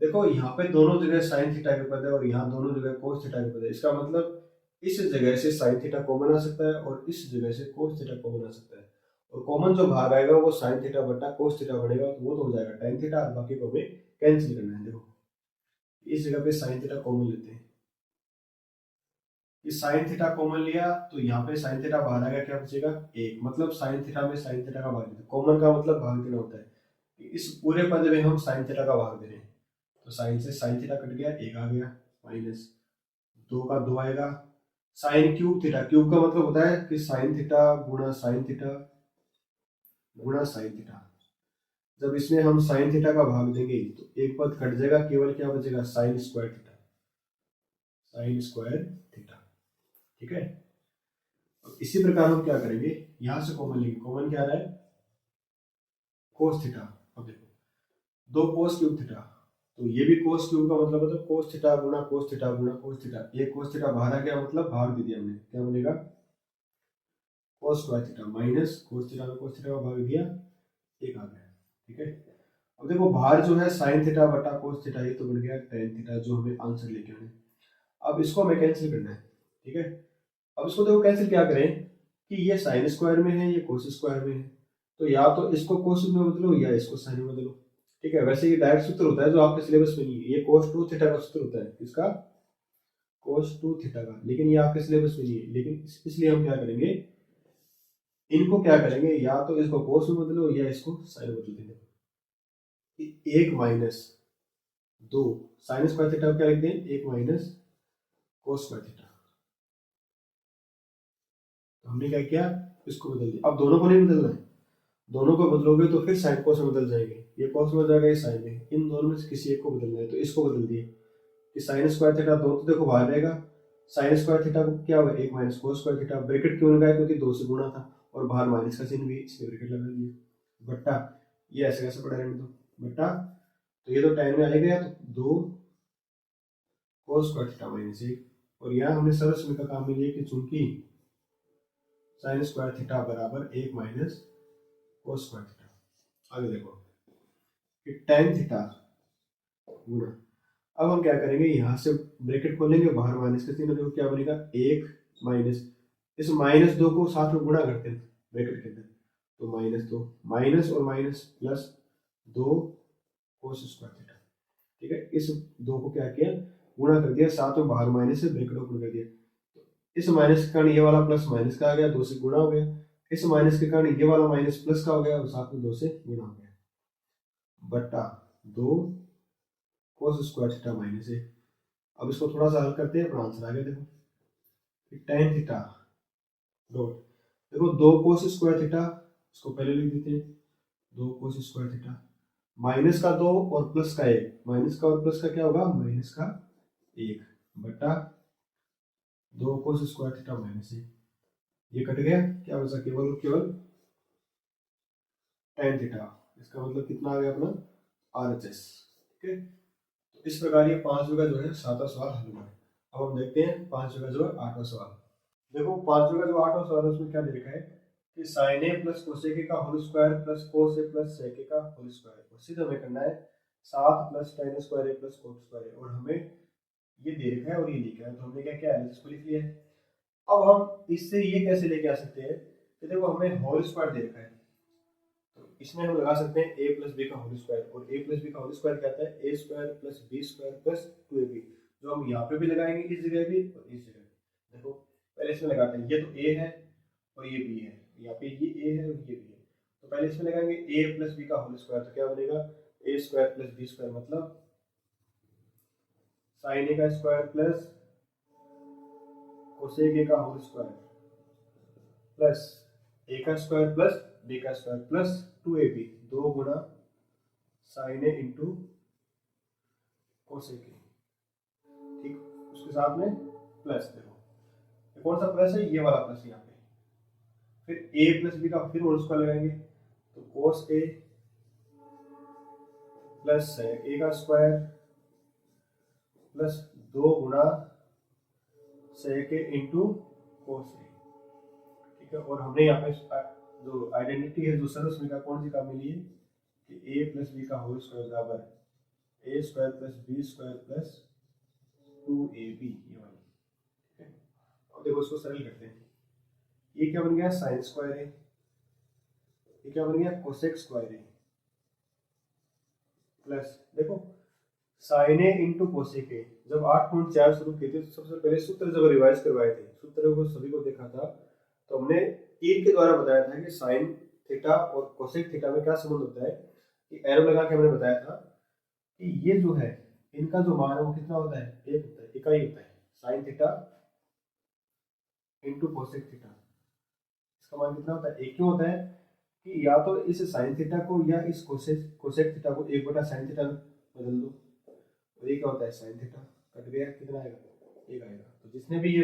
देखो यहाँ पे दोनों जगह साइन थीटा के पद है और यहाँ दोनों जगह कोस थीटा के पद है, इसका मतलब इस जगह से साइन थीटा कॉमन आ सकता है और इस जगह से कोस थीटा कॉमन आ सकता है, और कॉमन जो भाग आएगा वो साइन थीटा बटा कोस थीटा बनेगा, तो वो तो हो जाएगा टेन थीटा, बाकी को हमें कैंसिल करना है। देखो इस जगह पे साइन थीटा कॉमन लेते हैं, इस साइन थीटा कॉमन लिया तो यहाँ पे साइन थीटा बाहर आएगा, क्या बचेगा 1, मतलब साइन थीटा में साइन थीटा का भाग देते, कॉमन का मतलब भाग देना होता है, इस पूरे पद में हम साइन थीटा का भाग दे रहे हैं, तो साइन से साइन थीटा कट गया, 1 आ गया, माइनस 2 का 2 आएगा, साइन क्यूब थीटा, क्यूब का मतलब होता है कि साइन थीटा गुणा साइन थीटा गुणा साइन थीटा, जब इसमें हम साइन थीटा का भाग देंगे तो एक पद कट जाएगा, केवल क्या बचेगा sine square theta, sine square theta, ठीक है। इसी प्रकार हम क्या करेंगे, यहां से कॉमन लेंगे, कॉमन क्या आ रहा है कोस थीटा। अब देखो 2 कोस क्यूब थीटा तो ये भी कोस क्यूब का मतलब होता है कोस थीटा गुना कोस थीटा गुना कोस थीटा। ये कोस थीटा बाहर आ गया, मतलब भाग दे दिया हमने, क्या बनेगा cos square theta minus cos theta में कोस थीटा का भाग दिया, एक आ गया। ठीक है, अब देखो बाहर जो है साइन थीटा बटा कोस थीटा, ये तो बन गया टेन थीटा जो हमें आंसर लेके आने। अब इसको हमें कैंसिल करना है। ठीक है, अब इसको देखो कैंसिल क्या करें कि ये साइन स्क्वायर में है, ये कोस स्क्वायर में है, तो या तो इसको कोस में बदलो या इसको साइन में बदलो। ठीक है, वैसे ये डायरेक्ट सूत्र होता है जो आपके सिलेबस में नहीं है, ये कोस टू थीटा का सूत्र होता है, इसका कोस टू थीटा का, लेकिन ये आपके सिलेबस में नहीं है। लेकिन इसलिए हम क्या करेंगे, इनको क्या करेंगे, या तो इसको कोस में बदलो या इसको साइन में बदल देंगे। एक माइनस दो साइन स्क्वायर थीटा क्या लिख दें, एक माइनस कोस स्क्वायर थीटा। तो हमने क्या किया, इसको बदल दिया। अब दोनों को नहीं बदलना है, दोनों को बदलोगे तो फिर साइन कोस में बदल जाएंगे, ये कोस में हो जाएगा, ये साइन में, इन दोनों में से किसी एक को बदलना है, तो इसको बदल दिए कि साइन स्क्वायर थीटा दो तो देखो बाहर रहेगा, साइन स्क्वायर थीटा को क्या होगा, एक minus cos square theta, bracket क्यों लगाया क्योंकि दो से गुणा था और बाहर माइनस का चिन्ह भी, इसलिए ब्रैकेट लगा दिया, बट्टा ये ऐसे कैसे पड़ा रहने दो बट्टा, तो ये तो टाइम में आ गया, तो दो कोस स्क्वायर थीटा माइनस एक, और यहाँ हमने सरल समय का काम में लिया कि चूंकि साइन स्क्वायर थीटा बराबर एक माइनस कोस स्क्वायर थीटा। आगे देखो कि tan थीटा गुना, अब हम क्या करेंगे, यहाँ से ब्रैकेट खोलेंगे, बाहर माइनस का चिन्ह, देखो क्या बनेगा, एक माइनस, इस माइनस दो को साथ में गुणा करते हैं ब्रैकेट के अंदर, तो माइनस दो, माइनस और माइनस प्लस दो कोस स्क्वायर थीटा। ठीक है, इस दो को क्या किया, गुणा कर दिया, साथ में बाहर माइनस से ब्रैकेट ओपन कर दिया, तो इस माइनस के कारण ये वाला प्लस माइनस का आ गया, दो से गुणा हो गया, इस माइनस के कारण ये वाला माइनस प्लस का हो गया और साथ में दो से गुणा हो गया, बट्टा दो कोस स्क्वायर थीटा माइनस एक। अब इसको थोड़ा सा हल करते हैं, अपना आंसर आ गया। देखो tan थीटा डॉट, देखो दो कोस स्क्वायर थीटा, इसको पहले लिख देते हैं, दो कोस स्क्वायर थीटा माइनस का दो और प्लस का एक, माइनस का और प्लस का क्या होगा, माइनस का एक, बटा दो कोस स्क्वायर थीटा माइनस एक, ये कट गया, क्या बचा केवल और केवल tan थीटा, इसका मतलब कितना आ गया अपना RHS। ठीक है, तो इस प्रकार ये पांचवें का जो है सातवां सवाल हल हुआ है। अब हम देखते हैं पांचवें का जो है आठवां सवाल। देखो पांचवें का जो आठवां सवाल है उसमें क्या दे रखा है कि sine A plus cosec A का whole square plus cos A plus sec A का होल स्क्वायर, और सीधे हमें करना है 7 plus tan square A plus cos square A, और हमें ये दे रखा है और ये लिखा है, तो हमने क्या किया है, इसको लिख लिया है। अब हम इससे ये कैसे लेके आ सकते हैं कि देखो हमें होल स्क्वायर दे रखा है, तो इसमें हम लगा सकते हैं a प्लस बी का होल स्क्वायर, और a प्लस बी का होल स्क्वायर क्या आता है, a square plus B square plus 2ab, जो हम यहाँ पे भी लगाएंगे इस जगह भी और इस जगह भी। देखो पहले इसमें लगाते हैं, ये तो a है और ये b है, यहाँ पे ये a है और ये b है, तो पहले इसमें लगाएंगे a प्लस बी का होल स्क्वायर, तो क्या बनेगा a square plus B square, मतलब साइन ए का स्क्वायर प्लस कोसेक ए का होल स्क्वायर प्लस a का स्क्वायर प्लस b का स्क्वायर प्लस 2ab, दो गुना sine A into cosec A. ठीक, उसके साथ में प्लस, देखो कौन सा प्लस है, ये वाला प्लस यहाँ पे, फिर a प्लस बी का फिर होल स्क्वायर लगाएंगे, तो कोस ए प्लस ए का स्क्वायर प्लस दो गुना सेक ए इंटू कोस ए। ठीक है, और हमने यहाँ पे जो आइडेंटिटी है दूसरा उसमें का कौन सी काम मिली है कि a प्लस बी का होल स्क्वायर बराबर a square plus B square plus 2ab, ये वाली। ठीक है, अब देखो इसको सरल करते हैं, ये क्या बन गया साइन स्क्वायर है, ये क्या बन गया कोसेक स्क्वायर है, प्लस देखो sine A into cosec A. जब 8.4 शुरू किए थे तो सबसे पहले सूत्र जब रिवाइज करवाए थे, सूत्र को सभी को देखा था, तो हमने तीर के द्वारा बताया था कि साइन थीटा और कोसेक थीटा में क्या संबंध होता है, कि एरो लगा के हमने बताया था कि ये जो है इनका जो मान है वो कितना होता है, एक होता है, इकाई होता है, sign theta into cosec theta, इसका मान कितना होता है, एक क्यों होता है कि या तो इस साइन थीटा को या इस कोसेक थीटा को एक बटा साइन थीटा में बदल दो, और ये क्या होता है साइन थीटा, कट गया, कितना आएगा, एक आएगा। तो जिसने भी ये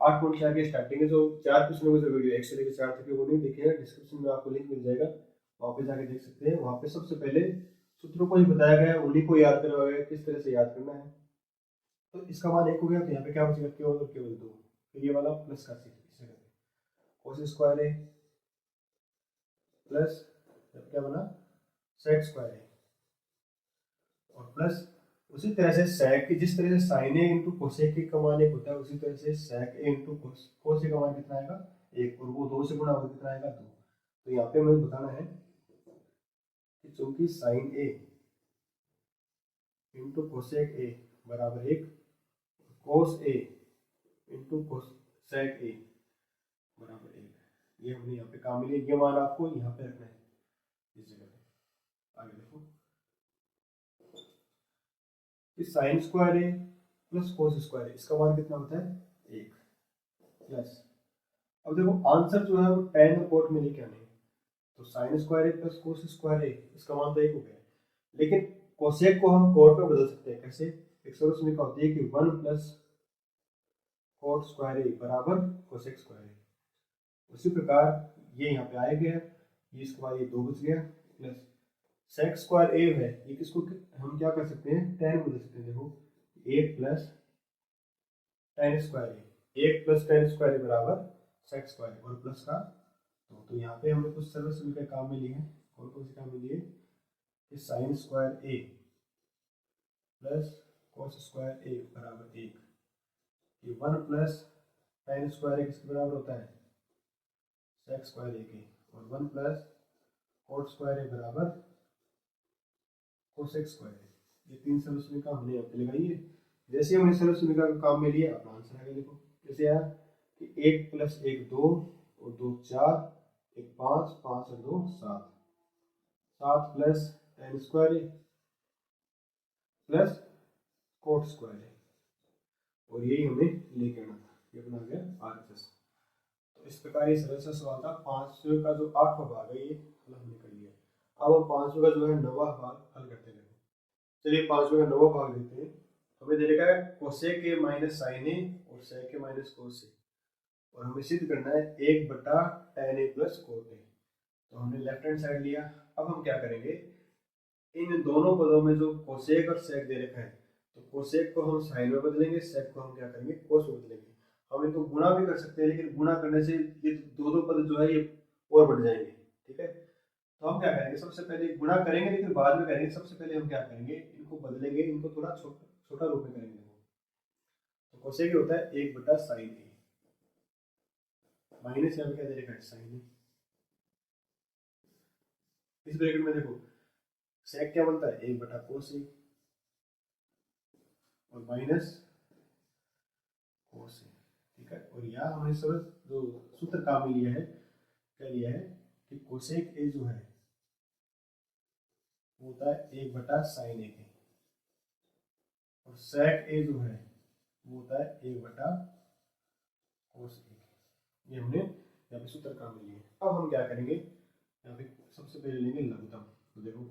8.4 के स्टार्टिंग में जो 4 क्वेश्चन में जो वीडियो 1 से लेकर 4 तक वो नहीं देखे हैं, डिस्क्रिप्शन में आपको लिंक मिल जाएगा, वहाँ पे जाके देख सकते हैं। वहाँ पे सबसे पहले सूत्रों को ही बताया गया है, उन्हीं को याद करवाया गया है, किस तरह से याद करना है। तो इसका मान 1 हो गया, तो यहाँ पे क्या बचेगा, केवल और केवल 2। फिर ये वाला प्लस का इसे कोस स्क्वायर ए प्लस क्या बना सेक स्क्वायर ए, और प्लस उसी तरह से सेक की, जिस तरह से साइन ए इंटू कोसेक के का मान 1 होता है, उसी तरह से सेक ए इंटू कोस ए का मान कितना आएगा 1, और वो 2 से गुणा होकर कितना आएगा 2। तो यहाँ पे हमें बताना है कि चूंकि sine A into cosec A बराबर 1, कोस ए इंटू कोसेक ए बराबर 1, ये हमने यहाँ पे काम मिले, ये मान आपको यहाँ पे रखना है इस जगह पे। आगे देखो कि sine square A plus cos square ए, इसका मान कितना होता है 1 प्लस, अब देखो आंसर जो है वो tan और cot में लेके आने हैं, तो sine square A plus cos square ए, इसका मान तो 1 हो गया, लेकिन कोसेक को हम cot में बदल सकते हैं। कैसे, एक सोल्यूशन में क्या होती है कि 1 प्लस cot स्क्वायर ए बराबर कोसेक स्क्वायर ए, उसी प्रकार ये यहाँ पे आया गया, ये इसके बाद ये 2 बच गया, प्लस सेक स्क्वायर ए है, ये किसको हम क्या कर सकते हैं tan बदल सकते हैं। देखो 1 प्लस tan स्क्वायर ए, 1 प्लस tan स्क्वायर ए बराबर सेक स्क्वायर, और प्लस का तो यहाँ पे हमने कुछ सरल समीकरण काम में लिए हैं। कौन कौन से काम में लिए कि sine square A plus cos square ए बराबर 1, ये 1 प्लस tan स्क्वायर ए किसके बराबर होता है सेक स्क्वायर ए के, और 1 प्लस कोट स्क्वायर ए बराबर कोसेक स्क्वायर ए। ये 3 सरल समीकरण हमने यहाँ पे लगाई है। जैसे हमने सरल समीकरण का काम में लिया, अपना आंसर आ गया। देखो कैसे आया कि 1 प्लस 1 2 और 2 4, 1 5, 5 और 2 7, 7 plus tan square A plus coat square A, और यही हमें लेके आना था, ये बना गया RHS। तो इस प्रकार ये सरल सा सवाल था। 500 का जो 8वां भाग है ये हल हमने कर लिया। अब हम 500 का जो है 9वां भाग हल करते हैं। चलिए 500 का 9वां भाग देते हैं। हमें दे रखा है कोसेक ए माइनस साइन ए और सेक ए माइनस कोस ए, और हमें सिद्ध करना है 1 बटा tan ए प्लस कोट ए। तो हमने लेफ्ट हैंड साइड लिया। अब हम क्या करेंगे, इन दोनों पदों में जो कोसेक और सेक दे रखा है, तो कोसेक को हम साइन में बदलेंगे, सेक को हम क्या करेंगे कोस में बदलेंगे। हम इनको गुणा भी कर सकते हैं, लेकिन गुणा करने से ये दो पद जो है ये और बढ़ जाएंगे। ठीक है, तो हम क्या करेंगे, सबसे पहले गुणा करेंगे लेकिन बाद में करेंगे। सबसे पहले हम क्या करेंगे, इनको बदलेंगे, इनको थोड़ा छोटा रूप में करेंगे। तो कोसेक होता है 1 बटा साइन ए माइनस यहाँ पे क्या दे रखा है साइन ए। इस ब्रैकेट में देखो सेक क्या बनता है 1 बटा कोस ए और माइनस कोस ए। ठीक है, और यहाँ हमने सब जो सूत्र काम में लिया है, क्या लिया है कि कोसेक ए जो है वो होता है 1 बटा साइन ए के, और सेक ए जो है वो होता है 1 बटा कोस ए के। ये हमने यहाँ पे सूत्र काम में लिए। अब हम क्या करेंगे, यहाँ पे सबसे पहले लेंगे लघुत्तम। तो देखो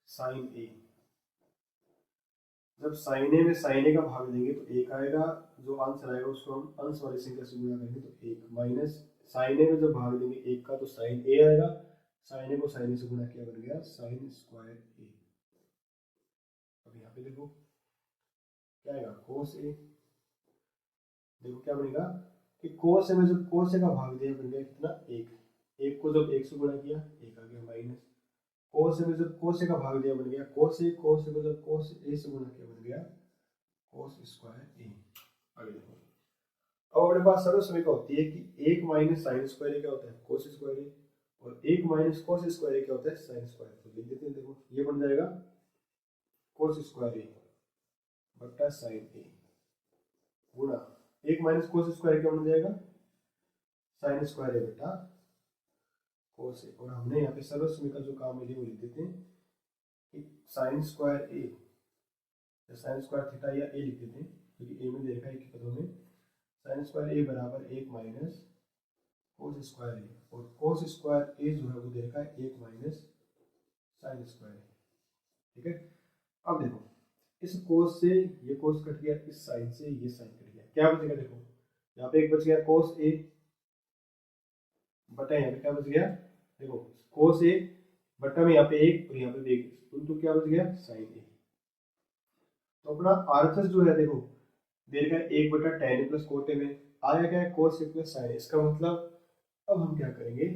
साइन ए, जब साइन ए में साइन ए का भाग देंगे तो 1 आएगा, जो आंसर आएगा उसको हम अंश वाली संख्या से गुणा करेंगे तो 1, माइनस साइन ए में जब भाग देंगे 1 का तो साइन ए आएगा, साइन ए को साइन ए से गुणा किया बन गया साइन स्क्वायर ए। अब यहाँ पे देखो क्या आएगा कोस ए। देखो क्या बनेगा कि कोस ए में जब कोस ए का भाग दिया बन गया कितना 1, 1 को जब 1 से गुणा किया 1 आ गया, माइनस कोस ए में जब कोस ए का भाग दिया बन गया कोस ए को जब कोस ए से गुणा किया बन गया कोस स्क्वायर ए। आगे देखो अब अपने पास सरल समीकरण होती है कि 1 माइनस साइन स्क्वायर ए क्या होता है कोस स्क्वायर ए, और 1 माइनस कोस स्क्वायर ए क्या होता है साइन स्क्वायर। तो लिख देते हैं, देखो ये बन जाएगा कोस स्क्वायर ए बटा साइन ए गुणा 1 माइनस कोस स्क्वायर क्या बन जाएगा साइन स्क्वायर ए बटा कोस ए। और हमने यहाँ पे सरल समीकरण जो काम मिली वो लिख देते हैं कि साइन स्क्वायर ए या साइन स्क्वायर थीटा या ए लिख देते हैं, क्योंकि ए में दे रखा है कि पदों में साइन स्क्वायर ए बराबर 1 माइनस कोस स्क्वायर ए, और कोस स्क्वायर ए जो है वो दे रखा है 1 माइनस साइन स्क्वायर ए। ठीक है, अब देखो इस कोस से ये कोस कट गया, इस साइन से ये साइन कट गया, क्या बचेगा, देखो यहाँ पे एक बच गया कोस ए बटा यहाँ पे क्या बच गया, देखो कोस ए बट्टा में यहाँ पे एक और यहाँ पे भी एक, तो क्या बच गया साइन ए। तो अपना आरएचएस जो है देखो दे रखा है 1/tan प्लस कोट ए में, आया क्या है कोस ए प्लस साइन ए। इसका मतलब अब हम क्या करेंगे,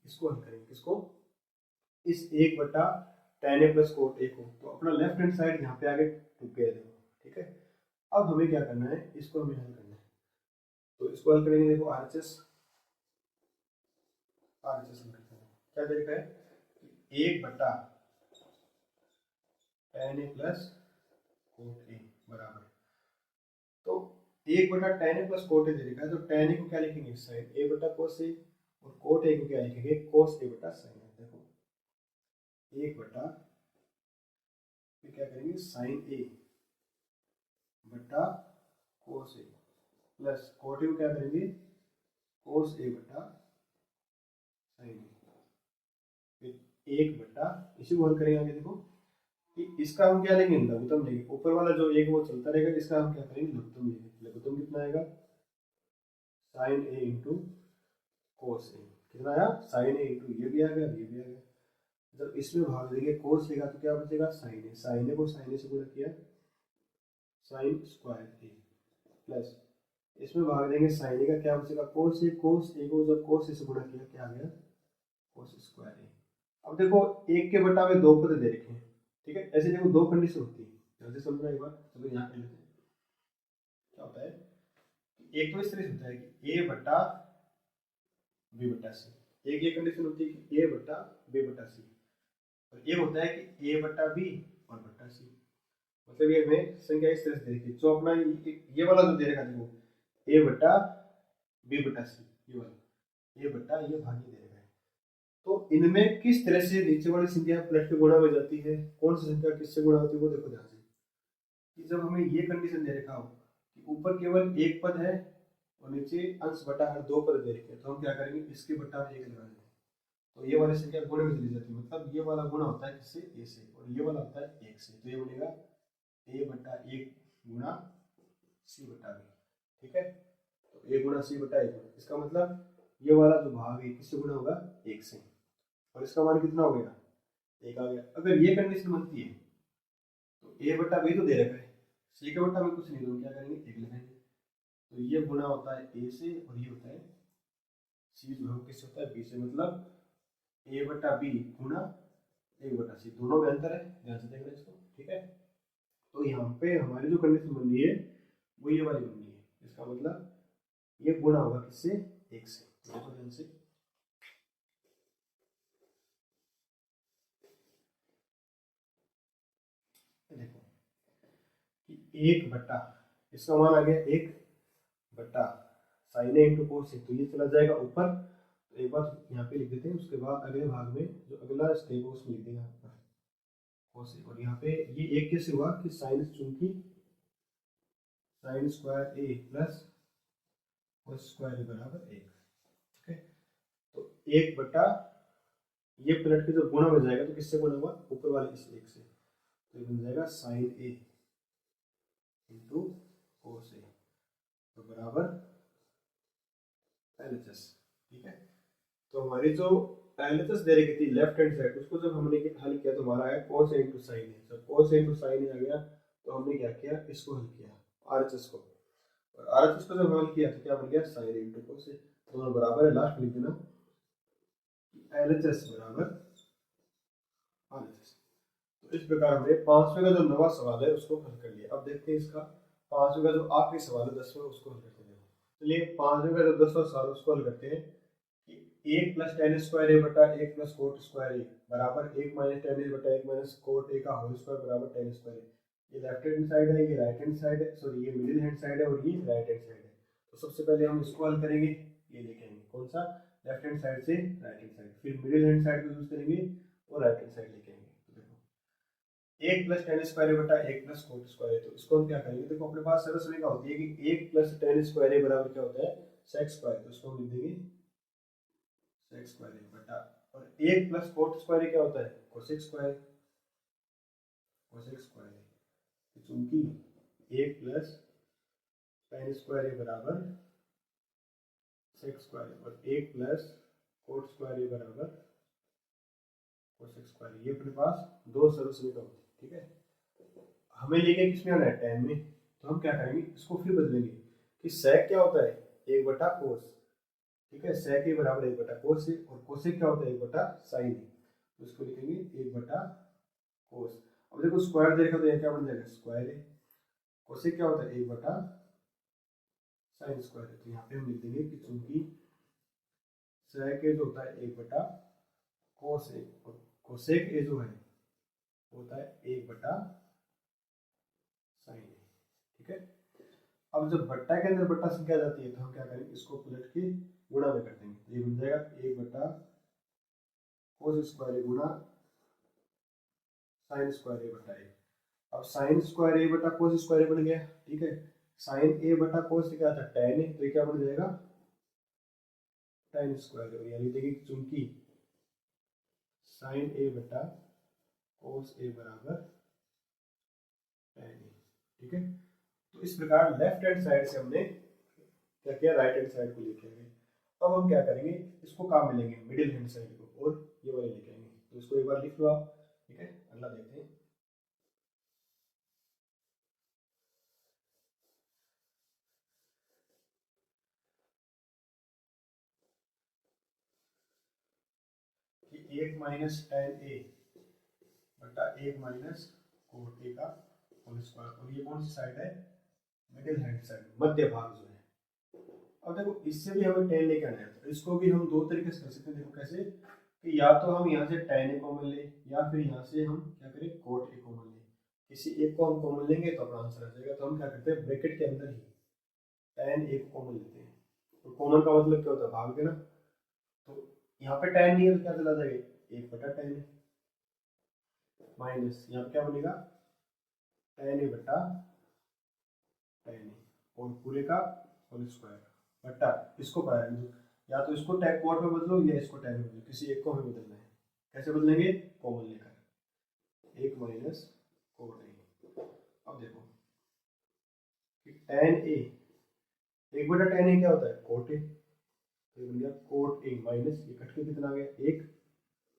इसको हल करेंगे, किसको, इस 1/tan ए प्लस कोट ए को। तो अपना लेफ्ट हैंड साइड यहाँ पे आगे टूट गया देखो, ठीक है। अब हमें क्या करना है, इसको हमें हल करना है। तो इसको हल करेंगे, देखो आरएचएस आरएचएस हल करते हैं। क्या दे रखा है 1/tan ए प्लस कोट ए बराबर, तो 1/tan ए प्लस कोट ए दे रखा है, तो tan ए को क्या लिखेंगे साइन ए बटा कोस ए, और कोट ए को क्या लिखेंगे कोस ए बटा साइन ए। देखो 1 फिर क्या करेंगे साइन ए बटा कोस ए प्लस कोट ए को क्या करेंगे कोस ए बटा साइन ए, फिर 1 इसी को हल करेंगे आगे। देखो कि इसका हम क्या लेंगे लघुत्तम लेंगे, ऊपर वाला जो एक वो चलता रहेगा, इसका हम क्या करेंगे लघुत्तम लेंगे। लघुत्तम कितना आएगा साइन ए इंटू कोस ए, कितना आया साइन ए इंटू ये भी आ गया ये भी आ गया। जब इसमें भाग देंगे कोस लेगा तो क्या बचेगा साइन ए, साइन ए को साइन ए से गुणा किया साइन स्क्वायर ए, प्लस इसमें भाग देंगे साइन ए का क्या बचेगा कोस ए, कोस ए को जब कोस ए से गुणा किया क्या आ गया कोस स्क्वायर ए। अब देखो एक के बटा में दो पद दे रखे हैं, ठीक है। ऐसे देखो दो कंडीशन होती है, जल्दी समझना एक बार। चलो यहाँ कर लेते हैं, क्या होता है एक तो इस तरह से होता है कि ए बटा बी बटा सी, एक ये कंडीशन होती है कि ए बटा बी बटा सी, और ये होता है कि ए बटा बी और बटा सी। मतलब ये हमें संख्या इस तरह से दे रखी है, जो अपना ये वाला जो दे रखा है देखो ए बटा बी बटा सी, ये वाला ए बटा ये भाग दे रखा है। तो इनमें किस तरह से नीचे वाली संख्या प्लस के गुणा हो जाती है, कौन सी संख्या किससे गुणा होती है वो देखो ध्यान से। कि जब हमें ये कंडीशन दे रखा हो कि ऊपर केवल एक पद है और नीचे अंश बटा हर दो पद दे रखे हैं, तो हम क्या करेंगे इसके बटा में एक लगा देंगे, तो ये वाली संख्या गुणे में चली जाती है। मतलब ये वाला गुणा होता है किससे ए से, और ये वाला होता है एक से, तो ये बनेगा ए बटा एक गुणा सी बटा बी, ठीक है। तो ए गुणा सी बटा एक, इसका मतलब ये वाला जो भाग है किससे गुणा होगा एक से, और इसका मान कितना हो गया एक आ गया। अगर ये कंडीशन बनती है तो ए बटा बी तो दे रखा है, सी के बटा में कुछ नहीं, तो क्या करेंगे एक लिखेंगे। तो ये गुणा होता है ए से और ये होता है सी जो है किससे होता है बी से, मतलब ए बटा बी गुणा एक बटा सी, दोनों में अंतर है, ध्यान से देखना इसको, ठीक है। तो यहाँ पे हमारी जो कंडीशन बन रही है वो ये वाली बन रही है, इसका मतलब ये गुणा होगा किससे एक से। देखो ध्यान से देखो कि एक बटा इसका मान आ गया एक बटा साइन ए इंटू कोस ए, तो ये चला जाएगा ऊपर, तो एक बार यहाँ पे लिख देते हैं। उसके बाद अगले भाग में जो अगला स्टेप है उसमें लिख देंगे यहाँ पर कोस ए, और यहाँ पे ये एक कैसे हुआ कि साइन चूंकि sine square A plus cos square ए बराबर एक, ठीक है। तो एक बटा ये पलट के जो गुणा हो जाएगा तो किससे गुणा हुआ ऊपर वाले इस एक से, तो ये बन जाएगा साइन ए इंटू कोस ए तो बराबर LHS, ठीक है। तो हमारी जो LHS दे रखी थी लेफ्ट हैंड साइड, उसको जब हमने हल किया तो हमारा आया cos a इंटू साइन ए। जब cos a इंटू साइन ए आ गया तो हमने क्या किया इसको हल किया RHS को, और RHS को जब हल किया तो क्या बन गया sine A into cos a, दोनों बराबर है। लास्ट लिख देना LHS बराबर RHS। तो इस प्रकार हमने 5वें का जो नवा सवाल है उसको हल कर लिया। अब देखते हैं इसका 5वें का जो आखिरी सवाल है 10वें उसको हल करते हैं। चलिए 5वें का जो 10वां सवाल उसको हल करते हैं कि एक प्लस टेन स्क्वायर ए बटा एक प्लस कोट स्क्वायर ए बराबर एक माइनस टेन ए बटा एक माइनस कोट ए का होल स्क्वायर बराबर टेन स्क्वायर ए। ये लेफ्ट हैंड साइड है, ये राइट हैंड साइड है, सॉरी ये मिडिल हैंड साइड है और ये राइट हैंड साइड है। तो सबसे पहले हम इसको हल करेंगे, ये लेके आएंगे कौन सा लेफ्ट हैंड साइड से राइट हैंड साइड, फिर मिडिल हैंड साइड को यूज करेंगे और राइट हैंड साइड लेके आएंगे। तो देखो एक प्लस टेन स्क्वायर ए बटा एक प्लस कोट स्क्वायर ए, तो इसको हम क्या करेंगे, देखो अपने पास सरल समीकरण होती है कि एक प्लस टेन स्क्वायर ए बराबर क्या होता है सेक स्क्वायर, तो इसको हम लिख देंगे सेक स्क्वायर ए बटा, और एक प्लस कोट स्क्वायर ए क्या होता है कोसेक स्क्वायर, कोसेक स्क्वायर ए, चूंकि एक प्लस टेन स्क्वायर ए बराबर सेक स्क्वायर और एक प्लस कोट स्क्वायर ए बराबर कोसेक स्क्वायर, ये अपने पास दो सर्व समीकरण होती है, ठीक है। हमें लेके किसमें आना है, tan में, तो हम क्या करेंगे, इसको फिर बदलेंगे कि sec क्या होता है, 1 बटा cos, ठीक है, sec के बराबर 1 बटा cos है, और cosec क्या होता है, 1 बटा sin है, तो इसको लिखेंगे 1 बटा cos। अब देखो स्क्वायर देखा तो ये क्या बन जाएगा, स्क्वायर है, cosec क्या होता है, 1 बटा sin स्क्वायर है, तो यहाँ पे हम लिख देंगे कि चूंकि sec जो होता है 1 बटा cos है, और cosec जो है होता है 1 बटा sin है, ठीक है। अब जब बट्टा के अंदर बट्टा संख्या आ जाती है तो हम क्या करेंगे, इसको पलट के गुणा में कर देंगे, तो ये बन जाएगा 1 बटा cos स्क्वायर गुणा sin स्क्वायर a बटा a। अब sin स्क्वायर a बटा cos स्क्वायर बन गया, ठीक है। sin a बटा cos क्या था, tan है, तो ये क्या बन जाएगा, tan स्क्वायर, यानी देखिए चूंकि sin a बटा cos a बराबर tan a, ठीक है। तो इस प्रकार लेफ्ट हैंड साइड से हमने क्या किया, राइट हैंड साइड को लेके आए। अब हम क्या करेंगे, इसको काम में लेंगे मिडिल हैंड साइड को, और ये वाले लेके आएंगे, तो इसको एक बार लिख लो आप, ठीक है। अगला देखते हैं, कि 1 माइनस tan a बटा 1 माइनस cot a का होल स्क्वायर, और ये कौन सी साइड है, मिडिल हैंड साइड, मध्य भाग जो है। अब देखो इससे भी हमें tan लेके आना है, तो इसको भी हम दो तरीके से कर सकते हैं, देखो कैसे, कि या तो हम यहाँ से tan a कॉमन ले, या फिर यहाँ से हम क्या करें, cot a कॉमन ले, किसी एक को हम कॉमन लेंगे तो अपना आंसर आ जाएगा। तो हम क्या करते हैं, ब्रैकेट के अंदर ही tan a को कॉमन लेते हैं, तो कॉमन का मतलब क्या होता है, भाग देना, तो यहाँ पे tan नहीं है तो क्या चला जाएगा, 1 बटा tan है, माइनस यहाँ पे क्या बनेगा, tan a बटा tan a, और पूरे का होल स्क्वायर बटा, इसको या तो इसको टैग कोट में बदलो या इसको टैग में बदलो, किसी एक को हमें बदलना है। कैसे बदलेंगे, कॉमन लेकर, 1 माइनस कोट a। अब देखो कि tan a, 1 बटा tan a क्या होता है, कोट a, तो ये बन गया कोट a माइनस, ये कट के कितना आ गया, 1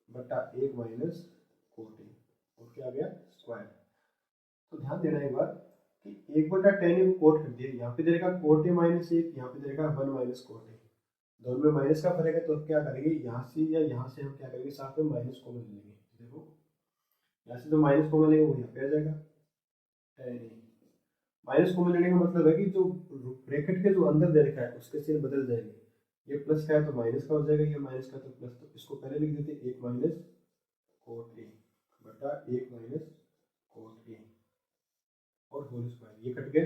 बटा 1 माइनस कोट a, और क्या आ गया, स्क्वायर। तो ध्यान देना एक बार कि 1 बटा tan a को कोट कर दिया, यहाँ पे दे देगा कोट a माइनस 1, यहाँ पे दे देगा 1 माइनस कोट a, दोनों में माइनस का फर्क है, तो क्या करेंगे, यहाँ से या यहाँ से हम क्या करेंगे, साथ में माइनस कॉमन ले लेंगे। देखो यहाँ से जो माइनस कॉमन लेंगे वो यहाँ पे आ जाएगा, tan a माइनस कॉमन लेने का मतलब है कि जो ब्रैकेट के जो अंदर दे रखा है उसके चिन्ह बदल जाएंगे, ये प्लस का है तो माइनस का हो जाएगा, ये माइनस का तो प्लस, तो इसको पहले लिख देते 1 माइनस कोट a बटा 1 माइनस कोट a और होल स्क्वायर, ये कट गया,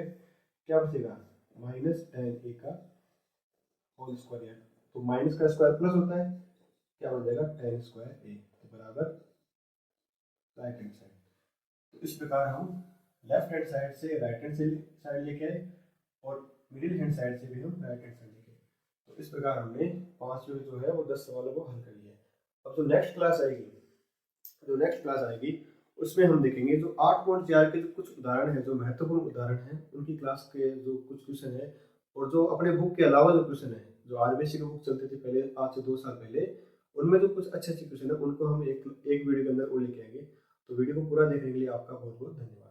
क्या बचेगा, माइनस tan a का होल स्क्वायर, तो माइनस का स्क्वायर प्लस होता है, क्या हो जाएगा, tan स्क्वायर a, तो बराबर राइट हैंड साइड। तो इस प्रकार हम लेफ्ट हैंड साइड से राइट हैंड साइड लेके आए, और मिडिल हैंड साइड से भी हम राइट हैंड साइड लेके आए। तो इस प्रकार हमने 5 जो है वो 10 सवालों को हल कर लिया। अब जो नेक्स्ट क्लास आएगी उसमें हम देखेंगे जो 8.4 के जो कुछ उदाहरण है, जो महत्वपूर्ण उदाहरण है, उनकी क्लास के जो कुछ क्वेश्चन है, और जो अपने बुक के अलावा जो क्वेश्चन है, जो आरबीएससी की बुक चलती थी पहले, आज से 2 साल पहले, उनमें जो कुछ अच्छे क्वेश्चन है उनको हम एक वीडियो के अंदर वो लेके आएंगे। तो वीडियो को पूरा देखने के लिए आपका बहुत बहुत धन्यवाद।